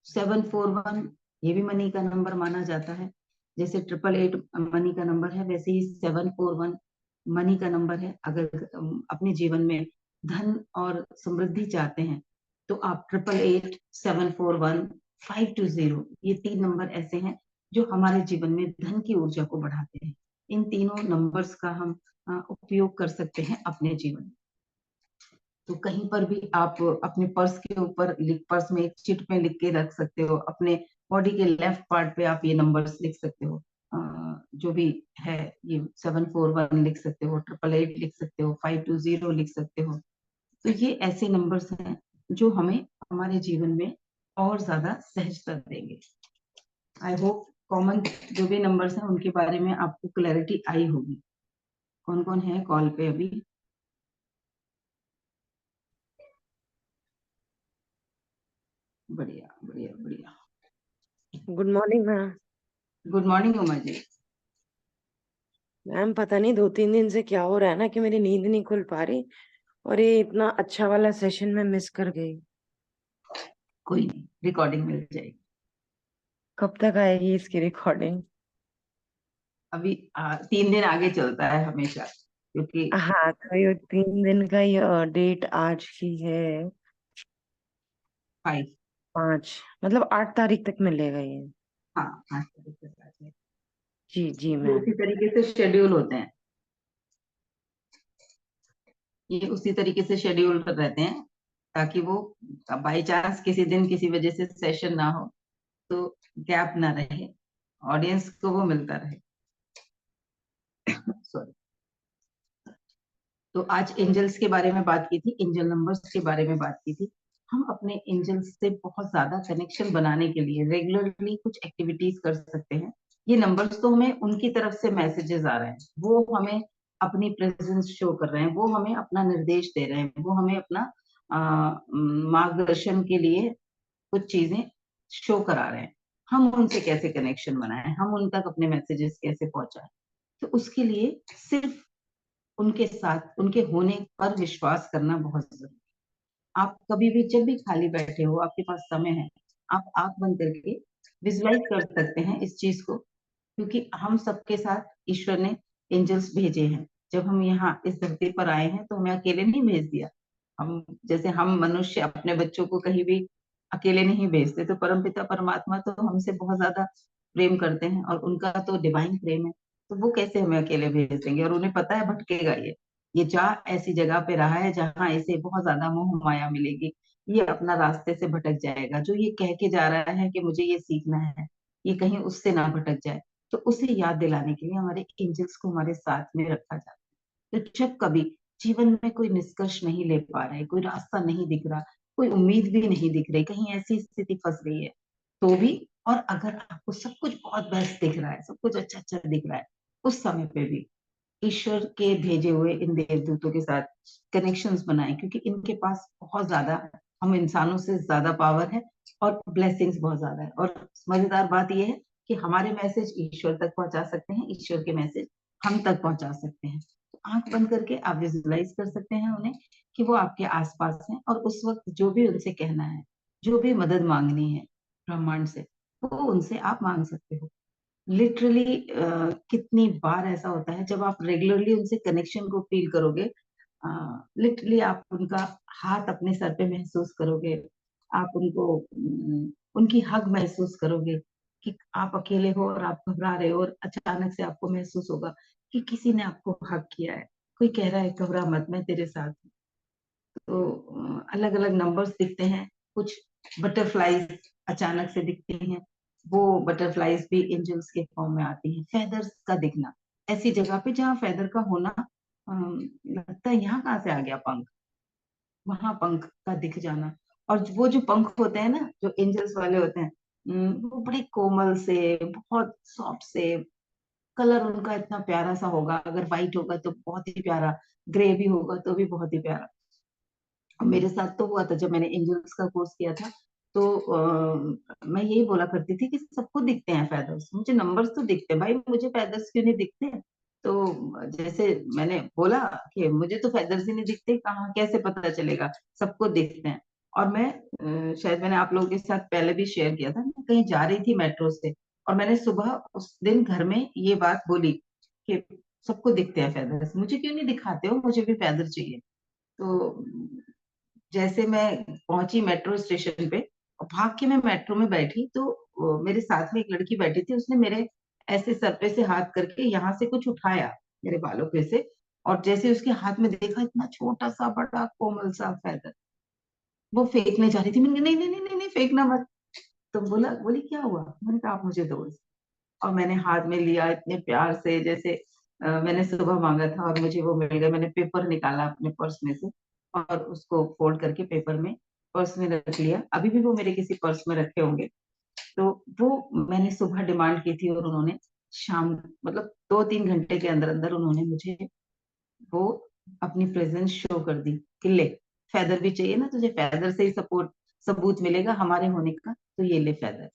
741, ये भी मनी का नंबर माना जाता है। जैसे 888 मनी का नंबर है, वैसे ही 741 मनी का नंबर है। अगर अपने जीवन में धन और समृद्धि चाहते हैं, तो आप 888 741 520, ये 3 नंबर ऐसे हैं जो हमारे जीवन में धन की ऊर्जा को बढ़ाते हैं। इन तीनों नंबर्स का हम उपयोग कर सकते हैं अपने जीवन में। तो कहीं पर भी आप अपने पर्स के ऊपर पर्स में एक चिट में लिख के रख सकते हो। अपने बॉडी के लेफ्ट पार्ट पे आप ये नंबर्स लिख सकते हो। जो भी है, ये 741 लिख सकते हो, 888 लिख सकते हो, 520 लिख सकते हो। तो ये ऐसे नंबर्स हैं जो हमें हमारे जीवन में और ज्यादा सहजता देंगे। आई होप कॉमन जो भी नंबर्स हैं उनके बारे में आपको क्लैरिटी आई होगी। कौन कौन है कॉल पे अभी? बढ़िया बढ़िया बढ़िया। Good morning ma'am. Good morning Uma ji. Ma'am पता नहीं 2-3 दिन से क्या हो रहा है ना कि मेरी नींद नहीं खुल पा रही, और ये इतना अच्छा वाला सेशन में मिस कर गई। कोई नहीं, रिकॉर्डिंग मिल जाएगी। कब तक आएगी इसकी रिकॉर्डिंग? अभी 3 दिन आगे चलता है हमेशा, क्योंकि हाँ, तो ये 3 दिन का ये डेट आज की है 5। 5, मतलब 8 तारीख तक मिलेगा ये। हाँ, 5 तारीख के साथ है। जी जी ये मैम। उसी तरीके से शेड्यूल होते हैं, ये उसी तरीके से शेड्यूल रहते हैं, ताकि वो बाई चांस किसी दिन किसी वजह से सेशन ना हो तो गैप ना रहे, ऑडियंस को वो मिलता रहे। सॉरी। तो आज एंजल्स के बारे में बात की थी, एंजल नंबर्स के बारे में बात की थी। हम अपने एंजल्स से बहुत ज्यादा कनेक्शन बनाने के लिए रेगुलरली कुछ एक्टिविटीज कर सकते हैं। ये नंबर्स तो हमें उनकी तरफ से मैसेजेस आ रहे हैं, वो हमें अपनी प्रेजेंस शो कर रहे हैं, वो हमें अपना निर्देश दे रहे हैं, वो हमें अपना मार्गदर्शन के लिए कुछ चीजें शो करा रहे हैं। हम उनसे कैसे कनेक्शन बनाएं, हम उन तक अपने मैसेजेस कैसे पहुंचाएं, तो उसके लिए सिर्फ उनके साथ उनके होने पर विश्वास करना बहुत जरूरी है। आप कभी भी जब भी खाली बैठे हो, आपके पास समय है, आप आंख बंद करके विजुलाइज कर सकते हैं इस चीज को, क्योंकि हम सबके साथ ईश्वर ने एंजल्स भेजे हैं। जब हम यहाँ इस धरती पर आए हैं तो हमें अकेले नहीं भेज दिया। हम जैसे हम मनुष्य अपने बच्चों को कहीं भी अकेले नहीं भेजते, तो परमपिता परमात्मा तो हमसे बहुत ज्यादा प्रेम करते हैं और उनका तो डिवाइन प्रेम है, तो वो कैसे हमें अकेले भेज देंगे? और उन्हें पता है भटकेगा ये जा ऐसी जगह पे रहा है जहाँ इसे बहुत ज्यादा मोह माया मिलेगी, ये अपना रास्ते से भटक जाएगा। जो ये कह के जा रहा है कि मुझे ये सीखना है, ये कहीं उससे ना भटक जाए, तो उसे याद दिलाने के लिए हमारे एंजल्स को हमारे साथ में रखा जाता है। तो जब कभी जीवन में कोई निष्कर्ष नहीं ले पा रहे, कोई रास्ता नहीं दिख रहा, कोई उम्मीद भी नहीं दिख रही, कहीं ऐसी स्थिति फंस गई है, तो भी, और अगर आपको सब कुछ बहुत बेस्ट दिख रहा है, सब कुछ अच्छा अच्छा दिख रहा है, उस समय पे भी ईश्वर के भेजे हुए इन देवदूतों के साथ कनेक्शंस बनाएं, क्योंकि इनके पास बहुत ज्यादा, हम इंसानों से ज्यादा पावर है और ब्लेसिंग्स बहुत ज्यादा है। और मजेदार बात यह है कि हमारे मैसेज ईश्वर तक पहुंचा सकते हैं, ईश्वर के मैसेज हम तक पहुंचा सकते हैं। तो आंख बंद करके आप विजुलाइज कर सकते हैं उन्हें, कि वो आपके आसपास हैं, और उस वक्त जो भी उनसे कहना है, जो भी मदद मांगनी है ब्रह्मांड से, वो उनसे आप मांग सकते हो। लिटरली कितनी बार ऐसा होता है जब आप रेगुलरली उनसे कनेक्शन को फील करोगे, लिटरली आप उनका हाथ अपने सर पे महसूस करोगे, आप उनको उनकी हग महसूस करोगे, कि आप अकेले हो और आप घबरा रहे हो, और अचानक से आपको महसूस होगा कि किसी ने आपको हग किया है, कोई कह रहा है घबरा मत, मैं तेरे साथ हूँ। तो अलग अलग नंबर्स दिखते हैं, कुछ बटरफ्लाईज अचानक से दिखती हैं, वो बटरफ्लाईज भी एंजल्स के फॉर्म में आती हैं। फेदर्स का दिखना, ऐसी जगह पे जहाँ फेदर का होना लगता है यहाँ कहाँ से आ गया पंख, वहां पंख का दिख जाना। और वो जो पंख होते हैं ना, जो एंजल्स वाले होते हैं, वो बड़े कोमल से, बहुत सॉफ्ट से, कलर उनका इतना प्यारा सा होगा, अगर व्हाइट होगा तो बहुत ही प्यारा, ग्रे भी होगा तो भी बहुत ही प्यारा। और मेरे साथ तो हुआ था जब मैंने एंजल्स का कोर्स किया था, तो मैं यही बोला करती थी कि सबको दिखते हैं फेदर्स, मुझे नंबर्स तो दिखते हैं भाई, मुझे फेदर्स क्यों नहीं दिखते? तो जैसे मैंने बोला कि मुझे तो फेदर्स ही नहीं दिखते, कहाँ कैसे पता चलेगा, सबको दिखते हैं। और मैं शायद मैंने आप लोगों के साथ पहले भी शेयर किया था, मैं कहीं जा रही थी मेट्रो से, और मैंने सुबह उस दिन घर में ये बात बोली कि सबको दिखते हैं फेदर्स, मुझे क्यों नहीं दिखाते हो, मुझे भी फेदर चाहिए। तो जैसे मैं पहुंची मेट्रो स्टेशन पे और भाग के मैं मेट्रो में बैठी, तो मेरे साथ में एक लड़की बैठी थी, उसने मेरे ऐसे सर पे से हाथ करके यहाँ से कुछ उठाया, मेरे बालों पे से, और जैसे उसके हाथ में देखा, इतना छोटा सा बड़ा कोमल सा फेदर, वो फेंकने जा रही थी। मैंने कहा, नहीं नहीं नहीं नहीं नहीं, फेंकना मत। तो बोली क्या हुआ? मैंने कहा आप मुझे दो। और मैंने हाथ में लिया इतने प्यार से, जैसे मैंने सुबह मांगा था और मुझे वो मिल गया। मैंने पेपर निकाला अपने पर्स में से और उसको फोल्ड करके पेपर में पर्स में रख लिया, अभी भी वो मेरे किसी पर्स में रखे होंगे। तो वो मैंने सुबह डिमांड की थी और उन्होंने शाम, मतलब 2-3 घंटे के अंदर अंदर उन्होंने मुझे वो अपनी प्रेजेंस शो कर दी कि ले, फेदर भी चाहिए ना तुझे, फेदर से ही सपोर्ट सबूत मिलेगा हमारे होने का, तो ये ले फेदर।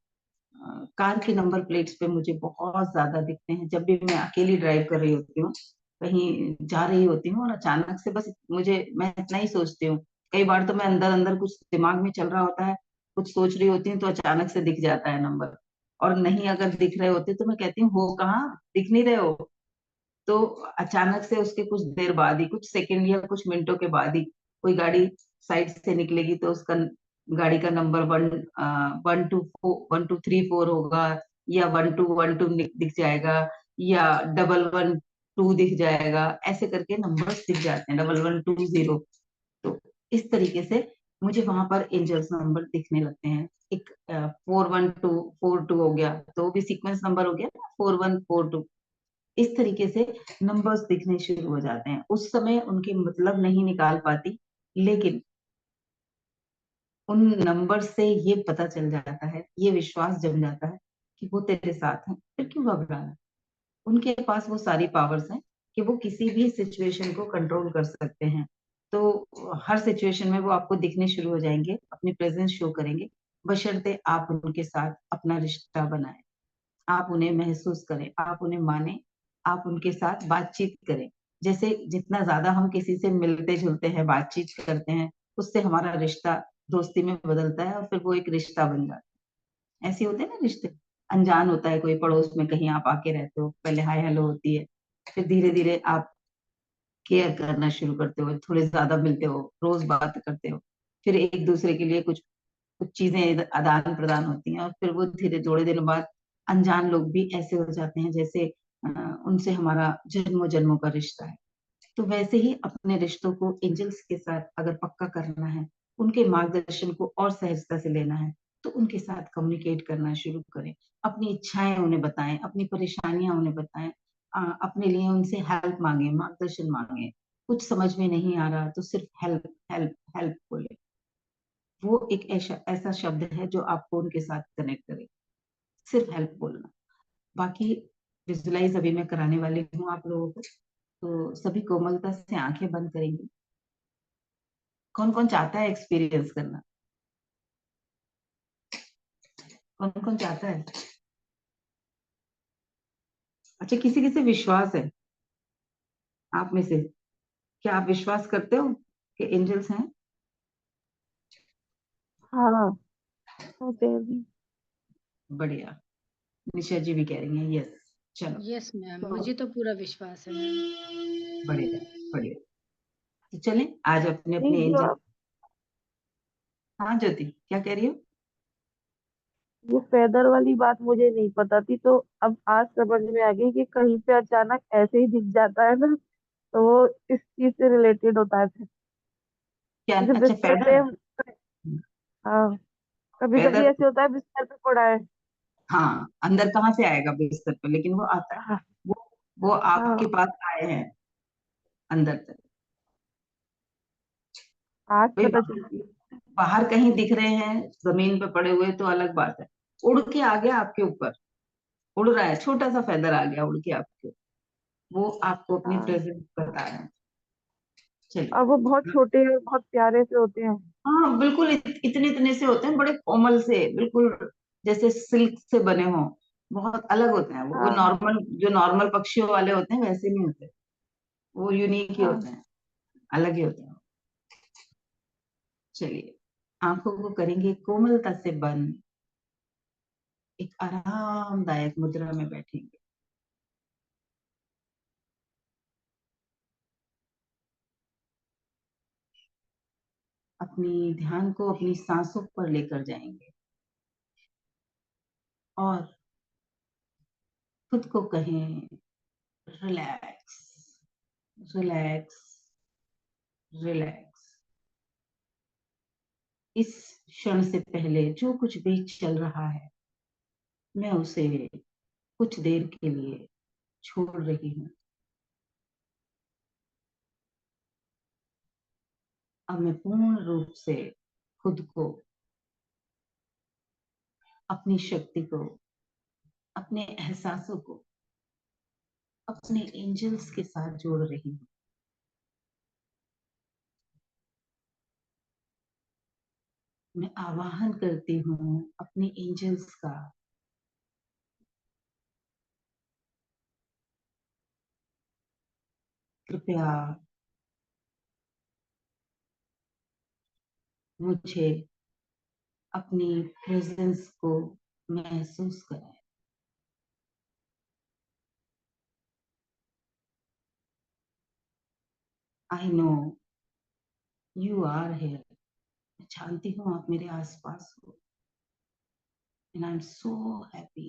कार के नंबर प्लेट्स पे मुझे बहुत ज्यादा दिखते हैं जब भी मैं अकेली ड्राइव कर रही होती हूँ, कहीं जा रही होती हूँ, और अचानक से बस मुझे, मैं इतना ही सोचती हूँ। कई बार तो मैं अंदर अंदर कुछ दिमाग में चल रहा होता है, कुछ सोच रही होती हूँ, तो अचानक से दिख जाता है नंबर। और नहीं अगर दिख रहे होते तो मैं कहती हूँ हो कहाँ, दिख नहीं रहे हो। तो अचानक से उसके कुछ देर बाद ही, कुछ सेकंड या कुछ मिनटों के बाद ही, कोई गाड़ी साइड से निकलेगी तो उसका गाड़ी का नंबर 1234 होगा, या 1212 दिख जाएगा, या 112 दिख जाएगा, ऐसे करके नंबर्स दिख जाते हैं, 1120। तो इस तरीके से मुझे वहां पर एंजल्स नंबर दिखने लगते हैं। एक 41242 हो गया, तो वो भी सीक्वेंस नंबर हो गया ना, 4142। इस तरीके से नंबर्स दिखने शुरू हो जाते हैं। उस समय उनके मतलब नहीं निकाल पाती, लेकिन उन नंबर से ये पता चल जाता है, ये विश्वास जम जाता है कि वो तेरे साथ हैं, फिर क्यों घबराना। उनके पास वो सारी पावर्स हैं कि वो किसी भी सिचुएशन को कंट्रोल कर सकते हैं। तो हर सिचुएशन में वो आपको दिखने शुरू हो जाएंगे, अपनी प्रेजेंस शो करेंगे, बशर्ते आप उनके साथ अपना रिश्ता बनाएं, आप उन्हें महसूस करें, आप उन्हें माने, आप उनके साथ बातचीत करें। जैसे जितना ज्यादा हम किसी से मिलते जुलते हैं, बातचीत करते हैं, उससे हमारा रिश्ता दोस्ती में बदलता है और फिर वो एक रिश्ता बन जाता है। ऐसे होते हैं ना रिश्ते। अनजान होता है कोई पड़ोस में, कहीं आप आके रहते हो, पहले हाय हेलो होती है, फिर धीरे धीरे आप केयर करना शुरू करते हो, थोड़े ज्यादा मिलते हो, रोज बात करते हो, फिर एक दूसरे के लिए कुछ कुछ चीजें आदान प्रदान होती हैं, और फिर वो धीरे थोड़े दिनों बाद अनजान लोग भी ऐसे हो जाते हैं जैसे अ, उनसे हमारा जन्मों जन्मों का रिश्ता है। तो वैसे ही अपने रिश्तों को एंजल्स के साथ अगर पक्का करना है, उनके मार्गदर्शन को और सहजता से लेना है, तो उनके साथ कम्युनिकेट करना शुरू करें। अपनी इच्छाएं उन्हें बताएं, अपनी परेशानियां उन्हें बताएं, अपने लिए उनसे हेल्प मांगे, मार्गदर्शन मांगे। कुछ समझ में नहीं आ रहा तो सिर्फ हेल्प हेल्प हेल्प बोले। वो एक ऐसा ऐसा शब्द है जो आपको उनके साथ कनेक्ट करे, सिर्फ हेल्प बोलना। बाकी विजुलाइज अभी मैं कराने वाली हूँ आप लोगों को, तो सभी कोमलता से आंखें बंद करेंगे। कौन कौन चाहता है एक्सपीरियंस करना, कौन कौन चाहता है? अच्छा, किसी किसी विश्वास है आप में से? क्या आप विश्वास करते हो कि एंजल्स हैं? हाँ, होते हैं भी। बढ़िया। निशा जी भी कह रही हैं यस। चलो, यस मैम, तो मुझे तो पूरा विश्वास है मैम। बढ़िया बढ़िया। तो चलें आज अपने नहीं, अपने जो एंजल। आप हाँ ज्योति, क्या कह रही हो? ये फेदर वाली बात मुझे नहीं पता थी, तो अब आज समझ में आ गई कि कहीं पे अचानक ऐसे ही दिख जाता है ना, तो वो इस चीज से रिलेटेड होता है फिर। क्या? जैसे अच्छा, बिस्तर पे पैदल। हाँ, कभी कभी पैदल। ऐसे होता है बिस्तर पे पड़ा है। हाँ, अंदर कहाँ से आएगा बिस्तर पे, लेकिन वो आता है। हाँ। वो वो आपके हाँ, पास आए हैं अंदर तक। आज भाई पता चलती है। बाहर कहीं दिख रहे हैं जमीन पे पड़े हुए तो अलग बात है, उड़ के आ गया आपके ऊपर, उड़ रहा है, छोटा सा फेदर आ गया उड़ के आपके ऊपर, वो आपको अपनी हाँ, प्रेजेंस बता रहे हैं। चलिए। और वो बहुत छोटे और बहुत प्यारे से होते हैं। हाँ बिल्कुल, इतने इतने से होते हैं, बड़े कोमल से, बिल्कुल जैसे सिल्क से बने हों। बहुत अलग होते हैं वो हाँ। नॉर्मल, जो नॉर्मल पक्षियों वाले होते हैं वैसे नहीं होते, वो यूनिक ही हाँ, होते हैं, अलग ही होते हैं। चलिए, आंखों को करेंगे कोमलता से बंद, एक आरामदायक मुद्रा में बैठेंगे। अपनी ध्यान को अपनी सांसों पर लेकर जाएंगे और खुद को कहें रिलैक्स, रिलैक्स, रिलैक्स। इस क्षण से पहले जो कुछ भी चल रहा है, मैं उसे कुछ देर के लिए छोड़ रही हूँ। अब मैं पूर्ण रूप से खुद को अपनी शक्ति को, अपने एहसासों को अपने एंजल्स के साथ जोड़ रही हूँ। मैं आवाहन करती हूँ अपने एंजल्स का, कृपया मुझे अपनी प्रेजेंस को महसूस कराएं। I know you are here. मैं जानती हूँ आप मेरे आसपास हो। And I am so happy.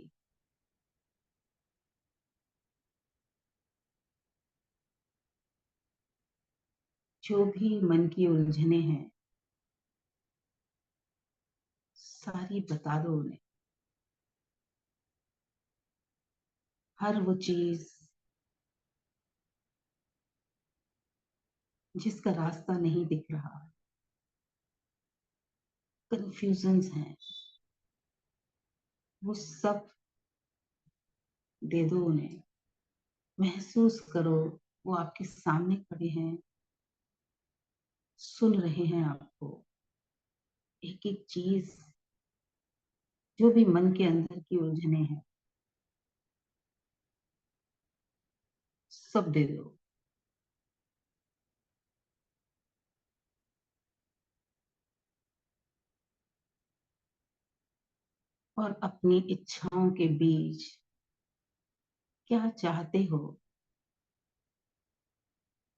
जो भी मन की उलझने हैं सारी बता दो उन्हें। हर वो चीज जिसका रास्ता नहीं दिख रहा, कंफ्यूजन्स हैं, वो सब दे दो उन्हें। महसूस करो वो आपके सामने खड़े हैं, सुन रहे हैं आपको। एक एक चीज, जो भी मन के अंदर की उलझने हैं, सब दे दो। और अपनी इच्छाओं के बीच क्या चाहते हो,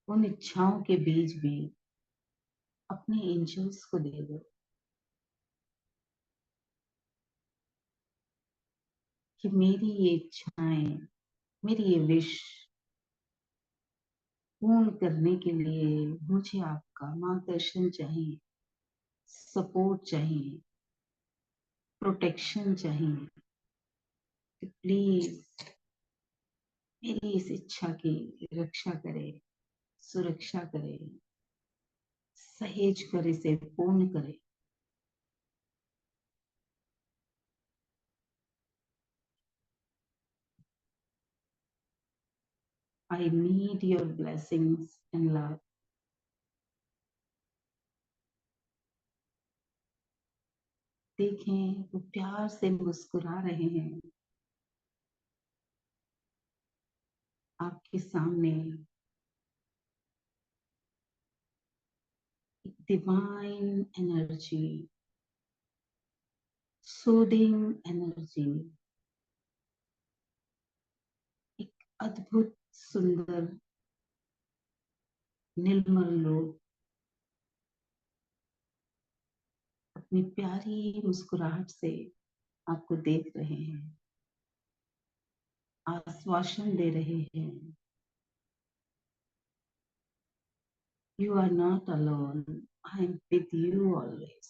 उन इच्छाओं के बीच भी अपने एंजल्स को दे दो कि मेरी ये इच्छाएं, मेरी ये विश पूर्ण करने के लिए मुझे आपका मार्गदर्शन चाहिए, सपोर्ट चाहिए, प्रोटेक्शन चाहिए। प्लीज मेरी इस इच्छा की रक्षा करे, सुरक्षा करे, सहेज कर इसे पूर्ण करे। I need your blessings and love. देखें वो प्यार से मुस्कुरा रहे हैं आपके सामने। डिवाइन एनर्जी, सूदिंग एनर्जी, एक अद्भुत सुंदर निर्मल लोग अपनी प्यारी मुस्कुराहट से आपको देख रहे हैं, आश्वासन दे रहे हैं। You are not alone. I am with you always.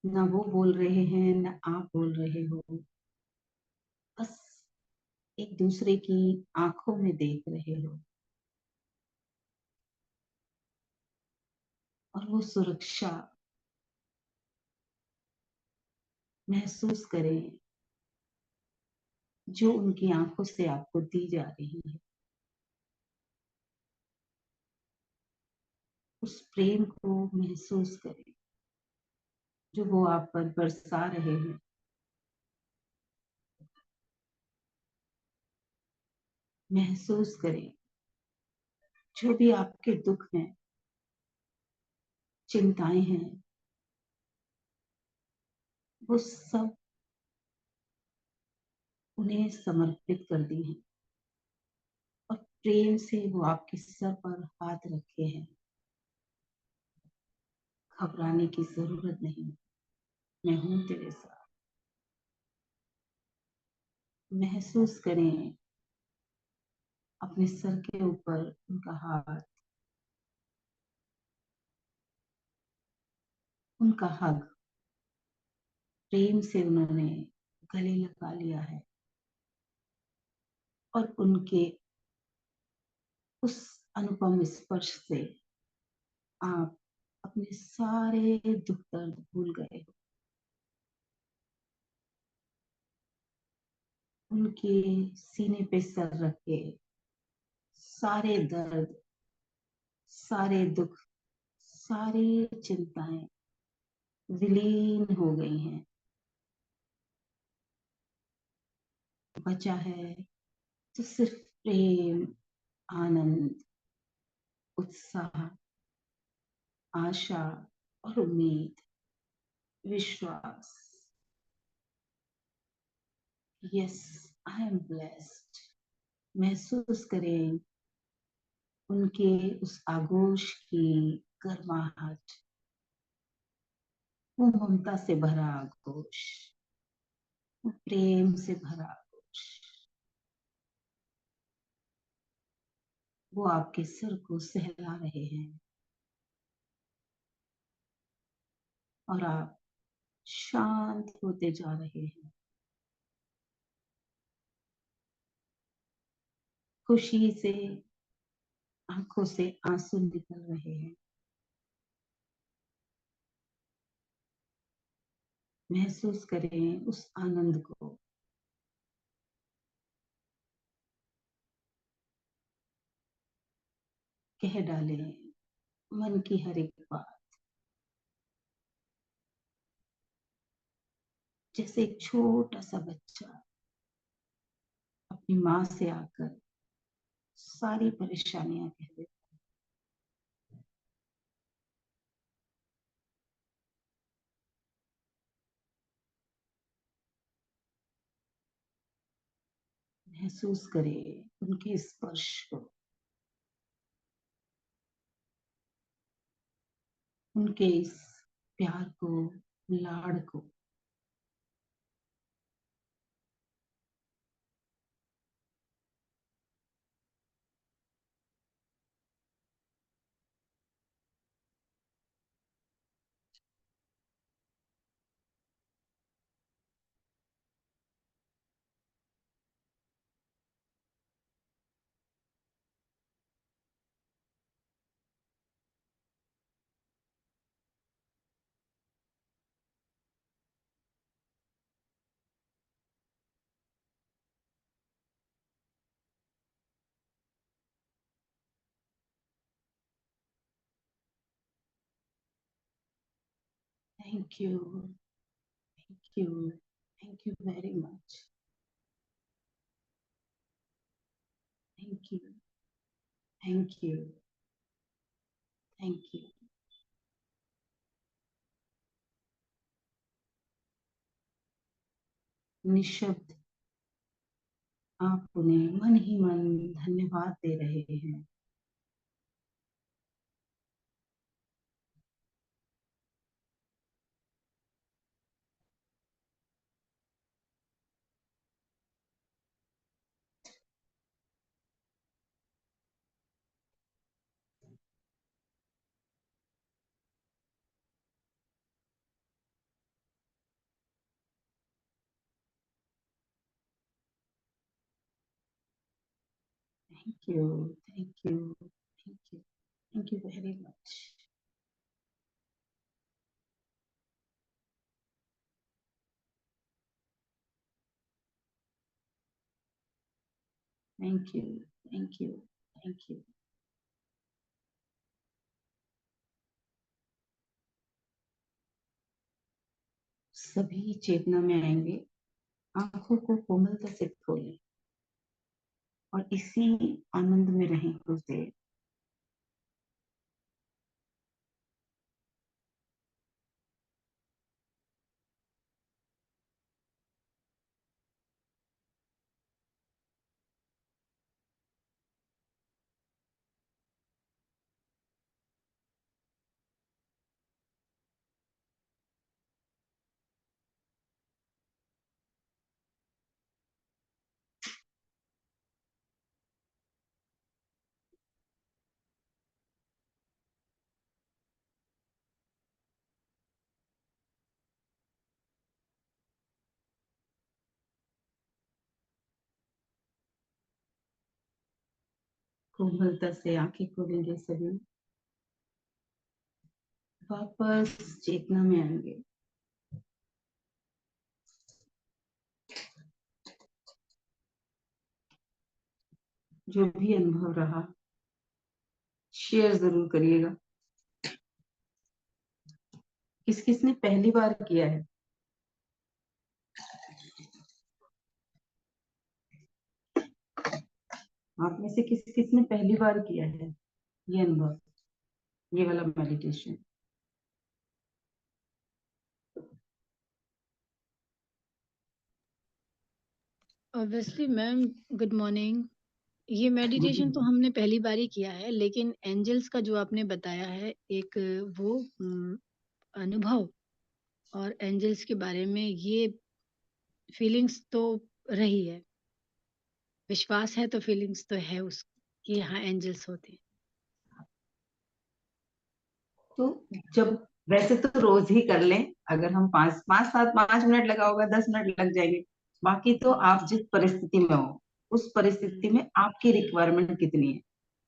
ना वो बोल रहे हैं ना आप बोल रहे हो, बस एक दूसरे की आंखों में देख रहे हो और वो सुरक्षा महसूस करें जो उनकी आंखों से आपको दी जा रही है। उस प्रेम को महसूस करें जो वो आप पर बरसा रहे हैं। महसूस करें जो भी आपके दुख हैं, चिंताएं हैं, वो सब उन्हें समर्पित कर दी हैं और प्रेम से वो आपके सर पर हाथ रखे हैं। घबराने की जरूरत नहीं, मैं हूं तेरे साथ। महसूस करें अपने सर के ऊपर उनका हाथ, उनका हग। प्रेम से उन्होंने गले लगा लिया है और उनके उस अनुपम स्पर्श से आप अपने सारे दुख दर्द भूल गए हो। उनके सीने पे सर रख के सारे दर्द, सारे दुख, सारी चिंताएं विलीन हो गई हैं। बचा है तो सिर्फ प्रेम, आनंद, उत्साह, आशा और उम्मीद, विश्वास। Yes, I am blessed. महसूस करें उनके उस आगोश की गर्माहट, वो ममता से भरा आगोश, वो प्रेम से भरा आगोश। वो आपके सिर को सहला रहे हैं और आप शांत होते जा रहे हैं। खुशी से आंखों से आंसू निकल रहे हैं। महसूस करें उस आनंद को। कह डालें मन की हर एक बात, जैसे एक छोटा सा बच्चा अपनी माँ से आकर सारी परेशानियां कह देता। महसूस करें उनके स्पर्श को, उनके इस प्यार को, लाड़ को। Thank you, thank you, thank you very much. Thank you, thank you, thank you. निशब्द आप उन्हें मन ही मन धन्यवाद दे रहे हैं। Thank you, thank you, thank you, thank you very much. Thank you, thank you, thank you. सभी चेतना में आएंगे। आंखों को कोमलता से खोलें और इसी आनंद में रहें कुछ देर। कोमलता से आंखें खोलेंगे सभी। वापस चेतना में आएंगे। जो भी अनुभव रहा शेयर जरूर करिएगा। किस किस ने पहली बार किया है? आप में से किस किस ने पहली बार किया है ये अनुभव, ये वाला meditation? Obviously ma'am, good morning. ये गुड मेडिटेशन तो हमने पहली बार ही किया है, लेकिन एंजल्स का जो आपने बताया है एक वो अनुभव और एंजल्स के बारे में ये फीलिंग्स तो रही है। विश्वास है तो फीलिंग्स तो है उस कि हाँ एंजल्स होते हैं। तो जब वैसे तो रोज ही कर लें, अगर हम 5 मिनट लगा होगा, 10 मिनट लग जाएंगे। बाकी तो आप जिस परिस्थिति में हो उस परिस्थिति में आपकी रिक्वायरमेंट कितनी है,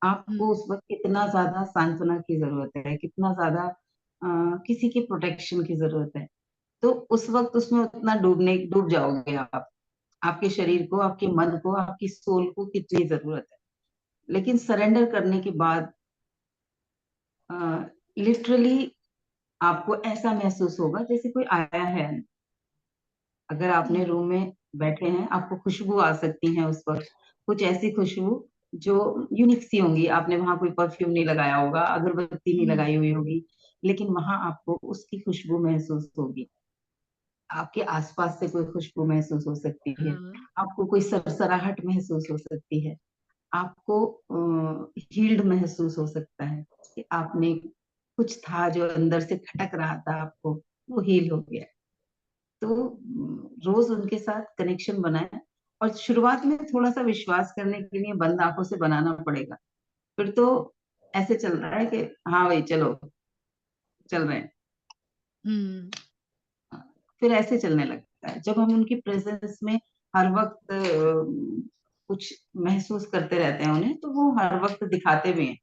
आपको हम्म। उस वक्त कितना ज्यादा सांत्वना की जरूरत है, कितना ज्यादा किसी के प्रोटेक्शन की जरूरत है। तो उस वक्त उसमें उतना डूब जाओगे आप। आपके हम्म। शरीर को, आपके मन को, आपकी सोल को कितनी जरूरत है। लेकिन सरेंडर करने के बाद लिटरली आपको ऐसा महसूस होगा जैसे कोई आया है। अगर आपने हम्म। रूम में बैठे हैं, आपको खुशबू आ सकती है उस वक्त, कुछ ऐसी खुशबू जो यूनिक सी होंगी। आपने वहां कोई परफ्यूम नहीं लगाया होगा, अगरबत्ती नहीं हम्म। लगाई हुई होगी, लेकिन वहां आपको उसकी खुशबू महसूस होगी। आपके आसपास से कोई खुशबू महसूस हो सकती है, हाँ। आपको कोई सरसराहट महसूस हो सकती है, आपको हील्ड महसूस हो सकता है कि आपने कुछ था जो अंदर से खटक रहा था, आपको वो हील हो गया। तो रोज उनके साथ कनेक्शन बनाए। और शुरुआत में थोड़ा सा विश्वास करने के लिए बंद आंखों से बनाना पड़ेगा। फिर तो ऐसे चल रहा है कि हाँ भाई चलो, चल रहे हैं। हम्म। फिर ऐसे चलने लगता है जब हम उनकी प्रेजेंस में हर वक्त कुछ महसूस करते रहते हैं उन्हें, तो वो हर वक्त दिखाते भी हैं।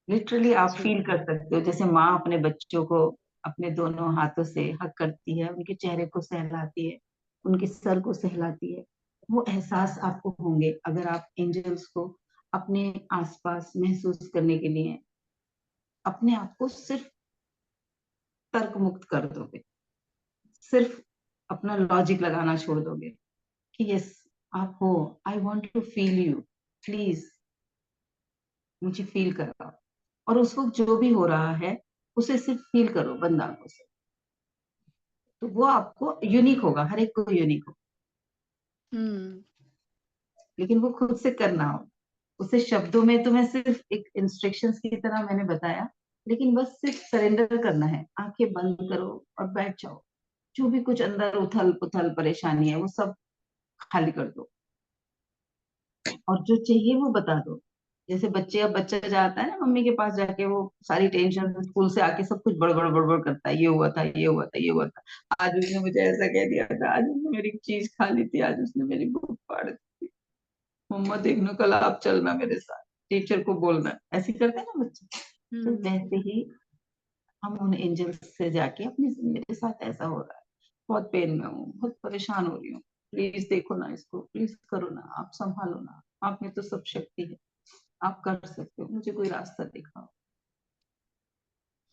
लिटरली आप जी। फील कर सकते हो जैसे माँ अपने बच्चों को अपने दोनों हाथों से हक करती है, उनके चेहरे को सहलाती है, उनके सर को सहलाती है। वो एहसास आपको होंगे अगर आप एंजल्स को अपने आसपास महसूस करने के लिए अपने आप को सिर्फ तर्क मुक्त कर दोगे, सिर्फ अपना लॉजिक लगाना छोड़ दोगे कि यस आप हो, I want to feel you, please मुझे फील कराओ। और उस वक्त जो भी हो रहा है उसे सिर्फ फील करो बंद आंखों से। तो वो आपको यूनिक होगा, हर एक को यूनिक होगा। हम्म। लेकिन वो खुद से करना हो, उसे शब्दों में तुम्हें सिर्फ एक इंस्ट्रक्शंस की तरह मैंने बताया, लेकिन बस सिर्फ सरेंडर करना है। आंखें बंद करो और बैठ जाओ। जो भी कुछ अंदर उथल पुथल परेशानी है वो सब खाली कर दो, और जो चाहिए वो बता दो। जैसे बच्चे, अब बच्चा जाता है ना मम्मी के पास जाके, वो सारी टेंशन स्कूल से आके सब कुछ बड़बड़ बड़बड़ करता है, ये हुआ था, ये हुआ था, ये हुआ था, आज उसने मुझे ऐसा कह दिया था, आज उसने मेरी चीज खा ली थी, आज उसने मेरी भूख फाड़ दी थी, मम्मा देखना कल आप चलना मेरे साथ, टीचर को बोलना। ऐसे करते हैं ना बच्चे। तो हम्म। वैसे ही हम उन एंजल्स से जाके अपने, मेरे साथ ऐसा हो रहा है, बहुत पेन में हूँ, बहुत परेशान हो रही हूँ, प्लीज देखो ना इसको, प्लीज करो ना, आप संभालो ना, आप में तो सब शक्ति है, आप कर सकते हो, मुझे कोई रास्ता दिखाओ,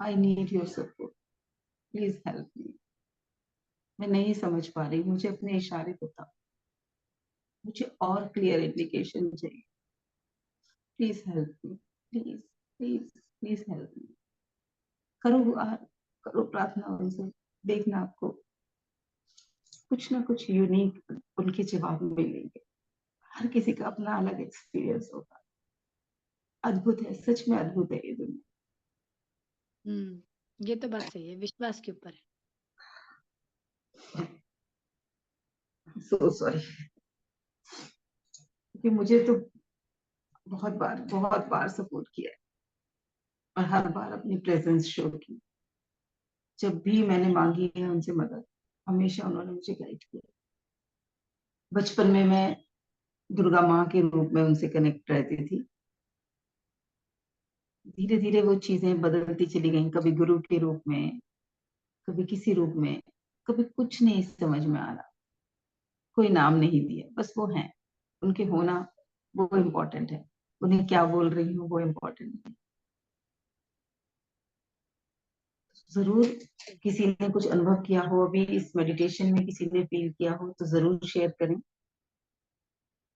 I need your support, please help me, मैं नहीं समझ पा रही, मुझे अपने इशारे बताओ, मुझे और क्लियर इंडिकेशन चाहिए, please help me, please please please help me. करो गुहार, करो प्रार्थना उनसे, देखना आपको कुछ ना कुछ यूनिक उनके जवाब मिलेंगे। हर किसी का अपना अलग एक्सपीरियंस होगा। अद्भुत है, सच में अद्भुत है ये दुनिया। ये तो बात सही है, विश्वास के ऊपर है। सो सॉरी, क्योंकि मुझे तो बहुत बार सपोर्ट किया है, और हर बार अपनी प्रेजेंस शो की। जब भी मैंने मांगी है उनसे मदद, हमेशा उन्होंने मुझे गाइड किया। बचपन में मैं दुर्गा माँ के रूप में उनसे कनेक्ट रहती थी। धीरे धीरे वो चीजें बदलती चली गई, कभी गुरु के रूप में, कभी किसी रूप में, कभी कुछ नहीं समझ में आ रहा, कोई नाम नहीं दिया, बस वो है, उनके होना वो इम्पोर्टेंट है, उन्हें क्या बोल रही हूँ वो इम्पोर्टेंट है। जरूर किसी ने कुछ अनुभव किया हो अभी इस मेडिटेशन में, किसी ने फील किया हो तो जरूर शेयर करें।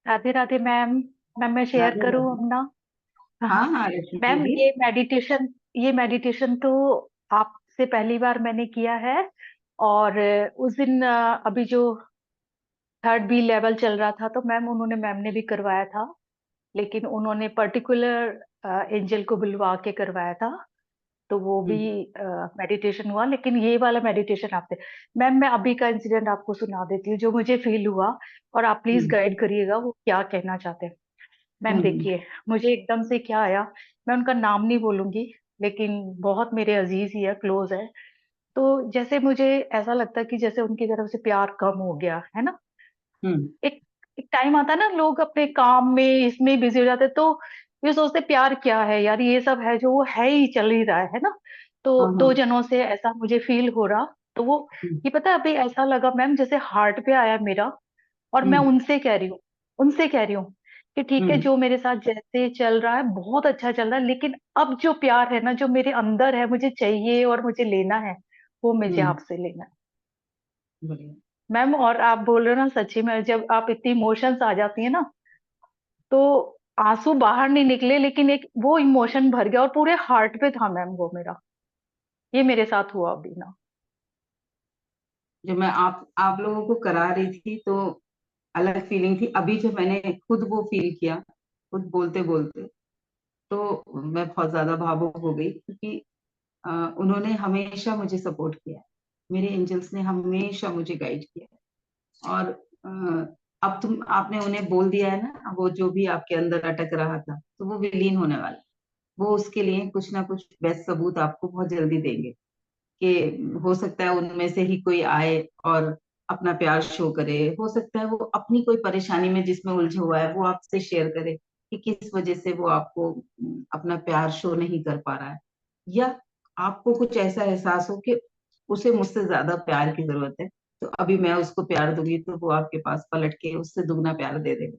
राधे राधे मैम। मैम मैं शेयर राधे करूँ राधे। अपना? हाँ हाँ, रश्मि मैम बोलिए। ये मेडिटेशन तो आपसे पहली बार मैंने किया है। और उस दिन अभी जो थर्ड बी लेवल चल रहा था, तो मैम ने भी करवाया था। लेकिन उन्होंने पर्टिकुलर एंजल को बुलवा के करवाया था, तो वो भी हम्म मेडिटेशन हुआ। लेकिन ये वाला मेडिटेशन आपसे, मैम मैं अभी का इंसिडेंट आपको सुना देती हूँ जो मुझे फील हुआ, और आप प्लीज हम्म गाइड करिएगा वो क्या कहना चाहते हैं। मैम हम्म देखिए, मुझे एकदम से क्या आया, मैं उनका नाम नहीं बोलूंगी, लेकिन बहुत मेरे अजीज ही है, क्लोज है। तो जैसे मुझे ऐसा लगता है कि जैसे उनकी तरफ से प्यार कम हो गया है ना। हम्म एक एक टाइम आता है ना, लोग अपने काम में इसमें बिजी हो जाते हैं, तो ये सोचते प्यार क्या है यार, ये सब है जो वो है ही, चल ही रहा है ना। तो हाँ हाँ 2 जनों से ऐसा मुझे फील हो रहा। तो वो, हम्म ये पता है अभी ऐसा लगा मैम जैसे हार्ट पे आया मेरा। और मैं हम्म उनसे कह रही हूँ कि ठीक है, हम्म जो मेरे साथ जैसे चल रहा है बहुत अच्छा चल रहा है, लेकिन अब जो प्यार है ना, जो मेरे अंदर है, मुझे चाहिए और मुझे लेना है, वो मुझे हम्म, आपसे लेना है बढ़िया। मैम। और आप बोल रहे हो ना, सच्ची में जब आप इतनी इमोशंस आ जाती है ना, तो आंसू बाहर नहीं निकले, लेकिन एक वो इमोशन भर गया और पूरे हार्ट पे था मैम वो मेरा। ये मेरे साथ हुआ अभी ना। जब मैं आप लोगों को करा रही थी तो अलग फीलिंग थी, अभी जब मैंने खुद वो फील किया, खुद बोलते बोलते, तो मैं बहुत ज्यादा भावुक हो गई, क्योंकि उन्होंने हमेशा मुझे सपोर्ट किया है, मेरे एंजल्स ने हमेशा मुझे गाइड किया है। और अब आपने उन्हें बोल दिया है ना, वो जो भी आपके अंदर अटक रहा था तो वो विलीन होने वाला है। वो उसके लिए कुछ ना कुछ बेस्ट सबूत आपको बहुत जल्दी देंगे, कि हो सकता है उनमें से ही कोई आए और अपना प्यार शो करे, हो सकता है वो अपनी कोई परेशानी में जिसमें उलझा हुआ है वो आपसे शेयर करे कि किस वजह से वो आपको अपना प्यार शो नहीं कर पा रहा है, या आपको कुछ ऐसा एहसास हो कि उसे मुझसे ज्यादा प्यार की जरूरत है, तो अभी मैं उसको प्यार दूंगी तो वो आपके पास पलट के उससे दुगना प्यार दे देगा।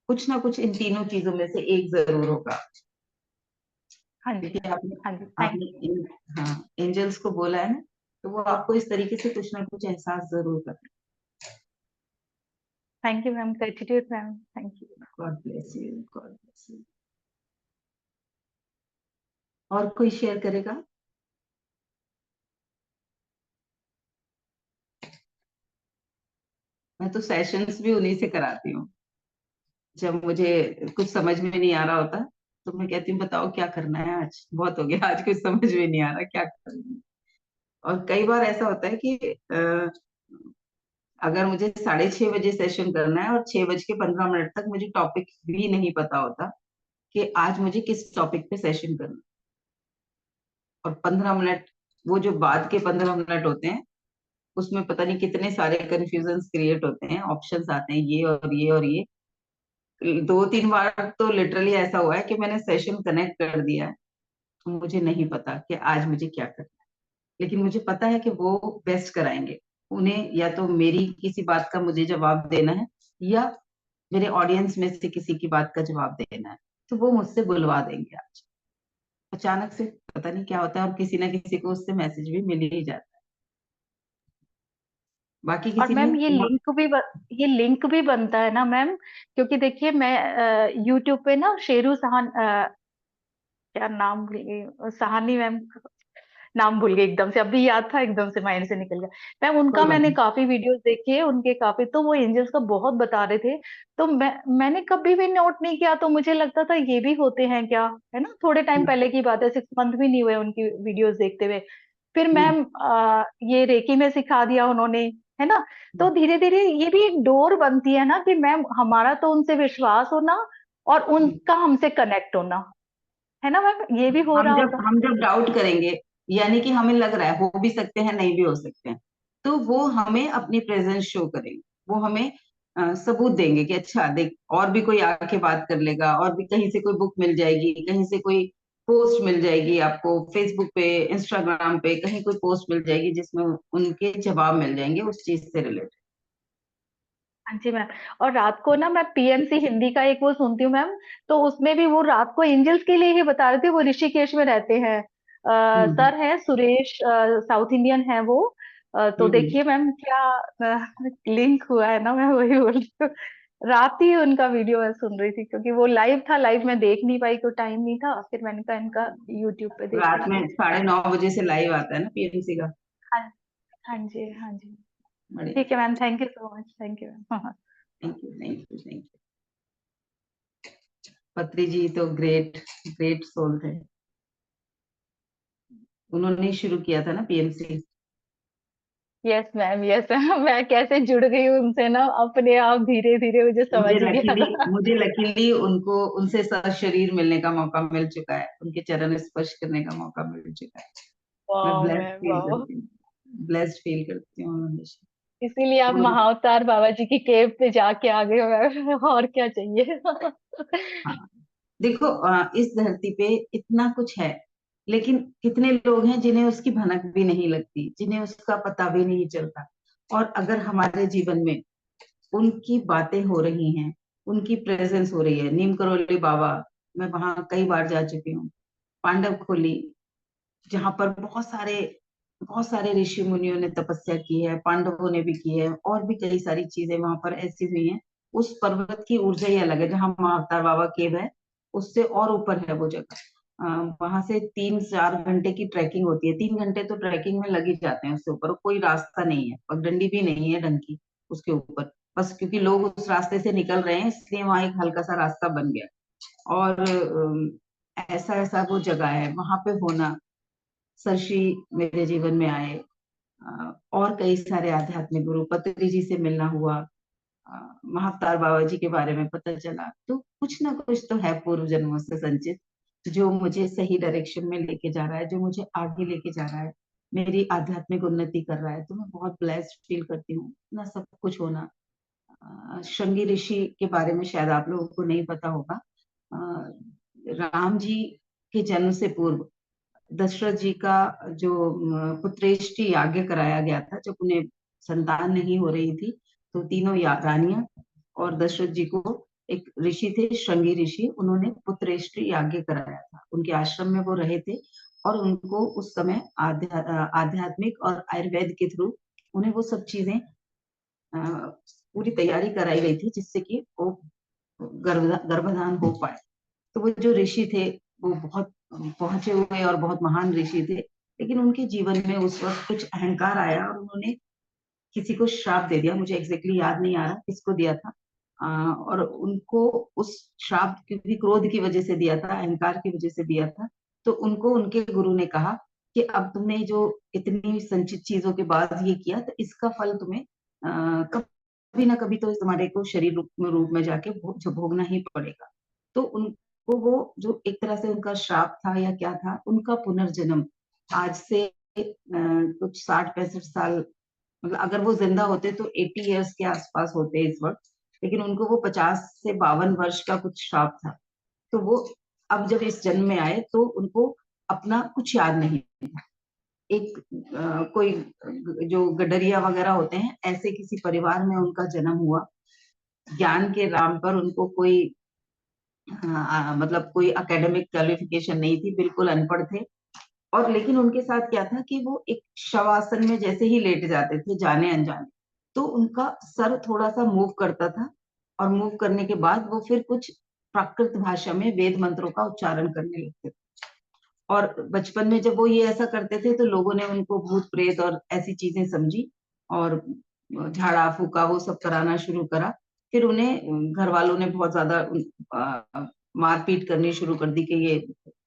कुछ ना कुछ इन तीनों चीजों में से एक जरूर होगा, हाँ जी क्योंकि मैम। आपने हाँ जी, आपने हाँ एंजल्स को बोला है ना, तो वो आपको इस तरीके से कुछ ना कुछ एहसास जरूर करते thank you ma'am, gratitude ma'am, thank you. हैं। God bless you, God bless you. और कोई शेयर करेगा? मैं तो सेशंस भी उन्हीं से कराती हूँ, जब मुझे कुछ समझ में नहीं आ रहा होता तो मैं कहती हूँ बताओ क्या करना है, आज बहुत हो गया, आज कुछ समझ में नहीं आ रहा क्या करना है। और कई बार ऐसा होता है कि अगर मुझे 6:30 बजे सेशन करना है और 6:15 तक मुझे टॉपिक भी नहीं पता होता कि आज मुझे किस टॉपिक पे सेशन करना है। और 15 मिनट, वो जो बाद के 15 मिनट होते हैं, उसमें पता नहीं कितने सारे कंफ्यूजन क्रिएट होते हैं, ऑप्शंस आते हैं ये और ये और ये। 2-3 बार तो लिटरली ऐसा हुआ है कि मैंने सेशन कनेक्ट कर दिया है, तो मुझे नहीं पता कि आज मुझे क्या करना है, लेकिन मुझे पता है कि वो बेस्ट कराएंगे। उन्हें या तो मेरी किसी बात का मुझे जवाब देना है, या मेरे ऑडियंस में से किसी की बात का जवाब देना है, तो वो मुझसे बुलवा देंगे आज। अचानक से पता नहीं क्या होता है, और किसी ना किसी को उससे मैसेज भी मिल ही जाता है। बाकी और किसी ने मैम ये लिंक भी बनता है ना मैम, क्योंकि देखिए मैं यूट्यूब पे ना शेरू सहान क्या नाम भूल गई, सहानी मैम, नाम भूल गई एकदम से, अभी याद था एकदम से माइंड से निकल गया। मैम उनका कोई बात मैंने नहीं। काफी वीडियोस देखे हैं उनके काफी, तो वो एंजल्स का बहुत बता रहे थे। तो मैंने कभी भी नोट नहीं किया, तो मुझे लगता था ये भी होते हैं क्या, है ना। थोड़े टाइम हम्म, पहले की बात है, 6 मंथ भी नहीं हुए उनकी वीडियोस देखते हुए। फिर हम्म, मैम ये रेकी में सिखा दिया उन्होंने, है ना। तो धीरे धीरे ये भी एक डोर बनती है ना, कि मैम हमारा तो उनसे विश्वास होना और हम्म। उनका हमसे कनेक्ट होना, है ना मैम, ये भी हो रहा होगा। हम जब डाउट करेंगे, यानी कि हमें लग रहा है हो भी सकते हैं नहीं भी हो सकते हैं, तो वो हमें अपनी प्रेजेंस शो करेंगे, वो हमें सबूत देंगे कि अच्छा देख, और भी कोई आके बात कर लेगा, और भी कहीं से कोई बुक मिल जाएगी, कहीं से कोई पोस्ट मिल जाएगी आपको, फेसबुक पे, इंस्टाग्राम पे, कहीं कोई पोस्ट मिल जाएगी जिसमें उनके जवाब मिल जाएंगे उस चीज से रिलेटेड। हाँ जी मैम। और रात को ना मैं पीएमसी हिंदी का एक वो सुनती हूँ मैम, तो उसमें भी वो रात को एंजल्स के लिए ही बता रहे थे। वो ऋषिकेश में रहते हैं, हम्म सर हैं सुरेश, साउथ इंडियन है वो। तो हम्म देखिए मैम क्या लिंक हुआ है ना, मैं वही बोल रही हूँ। रात ही उनका वीडियो मैं सुन रही थी, क्योंकि वो लाइव था, लाइव में देख नहीं पाई, कोई टाइम नहीं था, फिर मैंने कहा इनका यूट्यूब पे देख रात लेंगे। में 9:30 बजे से लाइव आता है ना पीएमसी का। हाँ, हाँ जी, हाँ जी। बढ़िया। ठीक है ma'am, thank you so much, thank you ma'am. हाँ। Thank you thank you thank you. Patri ji तो ग्रेट ग्रेट सोल थे, उन्होंने ही शुरू किया था ना PMC. Yes ma'am, yes ma'am. मैं कैसे जुड़ गई हूँ उनसे ना, अपने आप धीरे धीरे मुझे समझ गया। मुझे लकीली उनको उनसे शरीर मिलने का मौका मिल चुका है, उनके चरण स्पर्श करने का मौका मिल चुका है। मैं वाह ब्लेस्ड मैम, फील वाह। करती हूँ, ब्लेस्ड फील करती हूँ हमेशा। इसीलिए आप वो महाअवतार बाबा जी की केव पे जाके आ गए हो मैम। और क्या चाहिए। हाँ, देखो इस धरती पे इतना कुछ है, लेकिन कितने लोग हैं जिन्हें उसकी भनक भी नहीं लगती, जिन्हें उसका पता भी नहीं चलता। और अगर हमारे जीवन में उनकी बातें हो रही हैं, उनकी प्रेजेंस हो रही है, नीम करोली बाबा, मैं वहां कई बार जा चुकी हूँ। पांडव खोली, जहां पर बहुत सारे ऋषि मुनियों ने तपस्या की है, पांडवों ने भी की है, और भी कई सारी चीजें वहां पर ऐसी हुई हैं। उस पर्वत की ऊर्जा ही अलग है, जहां महाअवतार बाबा केव है उससे और ऊपर है वो जगह। वहां से 3-4 घंटे की ट्रैकिंग होती है, 3 घंटे तो ट्रैकिंग में लग ही जाते हैं उससे ऊपर। कोई रास्ता नहीं है, पगडंडी भी नहीं है ढंग की उसके ऊपर, बस क्योंकि लोग उस रास्ते से निकल रहे हैं इसलिए वहां एक हल्का सा रास्ता बन गया। और ऐसा ऐसा वो जगह है वहां पे होना। सरशी मेरे जीवन में आए, और कई सारे आध्यात्मिक गुरु, पत्री जी से मिलना हुआ, महाअवतार बाबा जी के बारे में पता चला। तो कुछ ना कुछ तो है पूर्व जन्मों से संचित, जो मुझे सही डायरेक्शन में लेके जा रहा है, जो मुझे आगे लेके जा रहा है, मेरी आध्यात्मिक उन्नति कर रहा है। तो मैं बहुत ब्लेस्ड फील करती हूँ ना, सब कुछ होना। श्रृंगी ऋषि के बारे में शायद आप लोगों को नहीं पता होगा। राम जी के जन्म से पूर्व दशरथ जी का जो पुत्रेष्टि याज्ञ कराया गया था, जब उन्हें संतान नहीं हो रही थी, तो तीनों रानियां और दशरथ जी को, एक ऋषि थे श्रृंगी ऋषि, उन्होंने पुत्रेष्टि याज्ञ कराया था। उनके आश्रम में वो रहे थे, और उनको उस समय आध्यात्मिक और आयुर्वेद के थ्रू उन्हें वो सब चीजें पूरी तैयारी कराई गई थी, जिससे कि वो गर्भधान हो पाए। तो वो जो ऋषि थे वो बहुत पहुंचे हुए और बहुत महान ऋषि थे, लेकिन उनके जीवन में उस वक्त कुछ अहंकार आया और उन्होंने किसी को श्राप दे दिया। मुझे एग्जैक्टली याद नहीं आ रहा किसको दिया था। और उनको उस श्राप क्योंकि क्रोध की वजह से दिया था, अहंकार की वजह से दिया था। तो उनको उनके गुरु ने कहा कि अब तुमने जो इतनी संचित चीजों के बाद ये किया, तो इसका फल तुम्हें कभी ना कभी तो तुम्हारे को शरीर रूप में जाके भोगना ही पड़ेगा। तो उनको वो जो एक तरह से उनका श्राप था या क्या था, उनका पुनर्जन्म आज से कुछ 60-65 साल, मतलब अगर वो जिंदा होते तो 80 इयर्स के आसपास होते इस वक्त, लेकिन उनको वो 50 से 52 वर्ष का कुछ श्राप था। तो वो अब जब इस जन्म में आए तो उनको अपना कुछ याद नहीं था। एक कोई जो गडरिया वगैरह होते हैं, ऐसे किसी परिवार में उनका जन्म हुआ। ज्ञान के नाम पर उनको कोई मतलब कोई एकेडमिक क्वालिफिकेशन नहीं थी, बिल्कुल अनपढ़ थे। और लेकिन उनके साथ क्या था कि वो एक शवासन में जैसे ही लेट जाते थे जाने अनजाने, तो उनका सर थोड़ा सा मूव करता था, और मूव करने के बाद वो फिर कुछ प्राकृत भाषा में वेद मंत्रों का उच्चारण करने लगते थे। और बचपन में जब वो ये ऐसा करते थे तो लोगों ने उनको भूत प्रेत और ऐसी चीजें समझी, और झाड़ा फूका वो सब कराना शुरू करा। फिर उन्हें घर वालों ने बहुत ज्यादा मारपीट करनी शुरू कर दी कि ये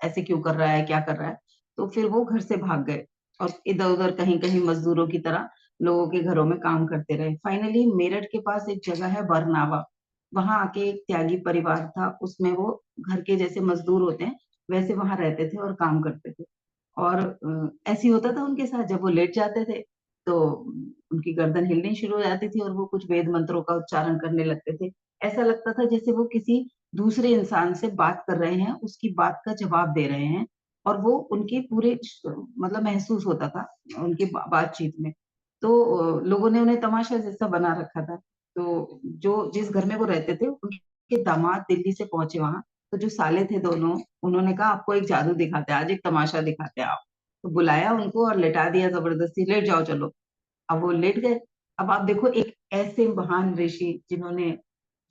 ऐसे क्यों कर रहा है, क्या कर रहा है। तो फिर वो घर से भाग गए, और इधर उधर कहीं कहीं मजदूरों की तरह लोगों के घरों में काम करते रहे। फाइनली मेरठ के पास एक जगह है बरनावा, वहां आके एक त्यागी परिवार था, उसमें वो घर के जैसे मजदूर होते हैं वैसे वहां रहते थे और काम करते थे। और ऐसी होता था उनके साथ, जब वो लेट जाते थे तो उनकी गर्दन हिलनी शुरू हो जाती थी और वो कुछ वेद मंत्रों का उच्चारण करने लगते थे। ऐसा लगता था जैसे वो किसी दूसरे इंसान से बात कर रहे हैं, उसकी बात का जवाब दे रहे हैं, और वो उनके पूरे मतलब महसूस होता था उनकी बातचीत में। तो लोगों ने उन्हें तमाशा जैसा बना रखा था। तो जो जिस घर में वो रहते थे, उनके दामाद दिल्ली से पहुंचे वहां। तो जो साले थे दोनों, उन्होंने कहा आपको एक जादू दिखाते हैं, आज एक तमाशा दिखाते हैं आप। तो बुलाया उनको और लेटा दिया जबरदस्ती, लेट जाओ चलो। अब वो लेट गए। अब आप देखो, एक ऐसे महान ऋषि जिन्होंने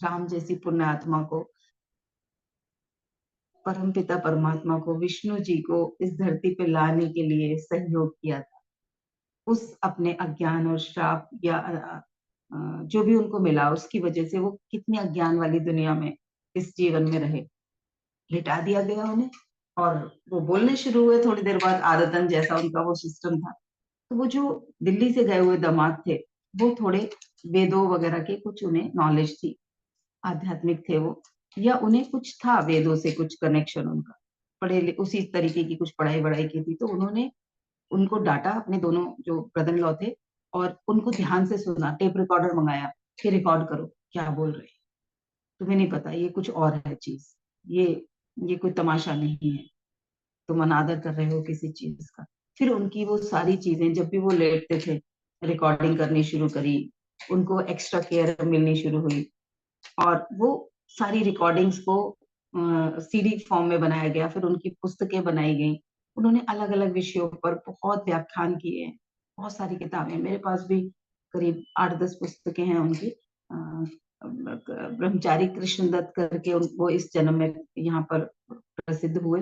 राम जैसी पुण्य आत्मा को, परम पिता परमात्मा को, विष्णु जी को इस धरती पे लाने के लिए सहयोग किया था, उस अपने अज्ञान और श्राप या जो भी उनको मिला उसकी वजह से वो कितनी अज्ञान वाली दुनिया में इस जीवन में रहे। लिटा दिया गया उन्हें, और वो बोलने शुरू हुए थोड़ी देर बाद, आदतन जैसा उनका वो सिस्टम था। तो वो जो दिल्ली से गए हुए दामाद थे, वो थोड़े वेदों वगैरह के कुछ उन्हें नॉलेज थी, आध्यात्मिक थे वो, या उन्हें कुछ था वेदों से कुछ कनेक्शन उनका, उसी तरीके की कुछ पढ़ाई वढ़ाई की थी। तो उन्होंने उनको डांटा, अपने दोनों जो ब्रदर इन लॉ थे, और उनको ध्यान से सुना, टेप रिकॉर्डर मंगाया कि रिकॉर्ड करो क्या बोल रहे हैं, तुम्हें नहीं पता ये कुछ और है चीज, ये ये कोई तमाशा नहीं है, तुम अनादर कर रहे हो किसी चीज का। फिर उनकी वो सारी चीजें, जब भी वो लेटते थे, रिकॉर्डिंग करनी शुरू करी, उनको एक्स्ट्रा केयर मिलनी शुरू हुई, और वो सारी रिकॉर्डिंग्स को सीडी फॉर्म में बनाया गया, फिर उनकी पुस्तकें बनाई गई। उन्होंने अलग अलग विषयों पर बहुत व्याख्यान किए हैं, बहुत सारी किताबें, मेरे पास भी करीब 8-10 पुस्तकें हैं उनकी। ब्रह्मचारी कृष्णदत्त करके वो इस जन्म में यहाँ पर प्रसिद्ध हुए।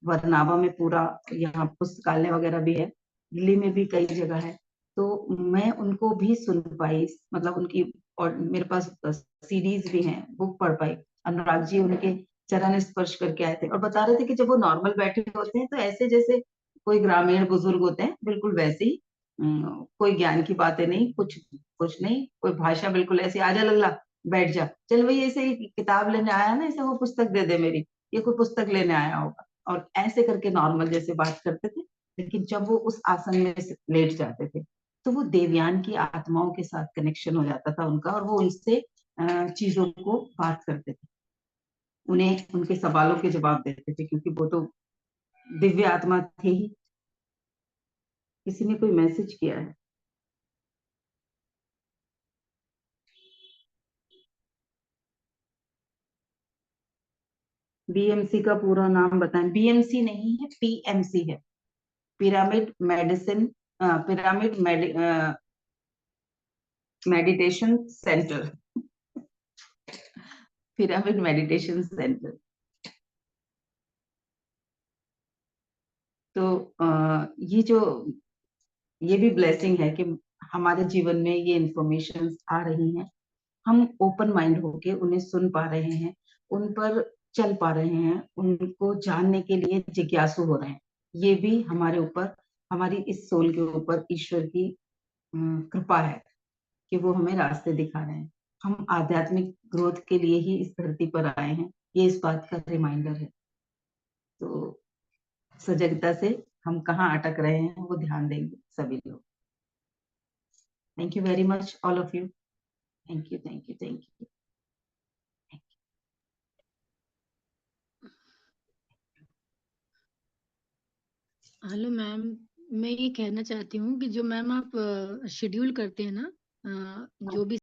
वरनावा में पूरा यहाँ पुस्तकालय वगैरह भी है, दिल्ली में भी कई जगह है। तो मैं उनको भी सुन पाई, मतलब उनकी, और मेरे पास सीरीज भी हैं, बुक पढ़ पाई। अनुराग जी उनके चरण स्पर्श करके आए थे और बता रहे थे कि जब वो नॉर्मल बैठे होते हैं तो ऐसे जैसे कोई ग्रामीण बुजुर्ग होते हैं, बिल्कुल वैसे ही। कोई ज्ञान की बातें नहीं, कुछ कुछ नहीं, कोई भाषा बिल्कुल ऐसी, आजा लल्ला बैठ जा, चल भाई ऐसे ही किताब लेने आया ना, ऐसे वो पुस्तक दे दे मेरी, ये कोई पुस्तक लेने आया होगा, और ऐसे करके नॉर्मल जैसे बात करते थे। लेकिन जब वो उस आसन में लेट जाते थे, तो वो देवयान की आत्माओं के साथ कनेक्शन हो जाता था उनका, और वो उनसे चीजों को बात करते थे, उन्हें उनके सवालों के जवाब देते थे, क्योंकि वो तो दिव्य आत्मा थे ही। किसी ने कोई मैसेज किया है? बीएमसी का पूरा नाम बताएं। बीएमसी नहीं है, पीएमसी है, pyramid medicine, pyramid meditation centre, pyramid meditation centre. तो ये भी ब्लेसिंग है कि हमारे जीवन में ये इंफॉर्मेशन आ रही हैं, हम ओपन माइंड होके उन्हें सुन पा रहे हैं, उन पर चल पा रहे हैं, उनको जानने के लिए जिज्ञासु हो रहे हैं। ये भी हमारे ऊपर, हमारी इस सोल के ऊपर ईश्वर की कृपा है कि वो हमें रास्ते दिखा रहे हैं। हम आध्यात्मिक ग्रोथ के लिए ही इस धरती पर आए हैं, ये इस बात का रिमाइंडर है। तो सजगता से हम कहाँ अटक रहे हैं वो ध्यान देंगे सभी लोग। Thank you very much all of you. Thank you, thank you, thank you. Hello ma'am, मैं ये कहना चाहती हूँ कि जो मैम आप शेड्यूल करते हैं ना, जो भी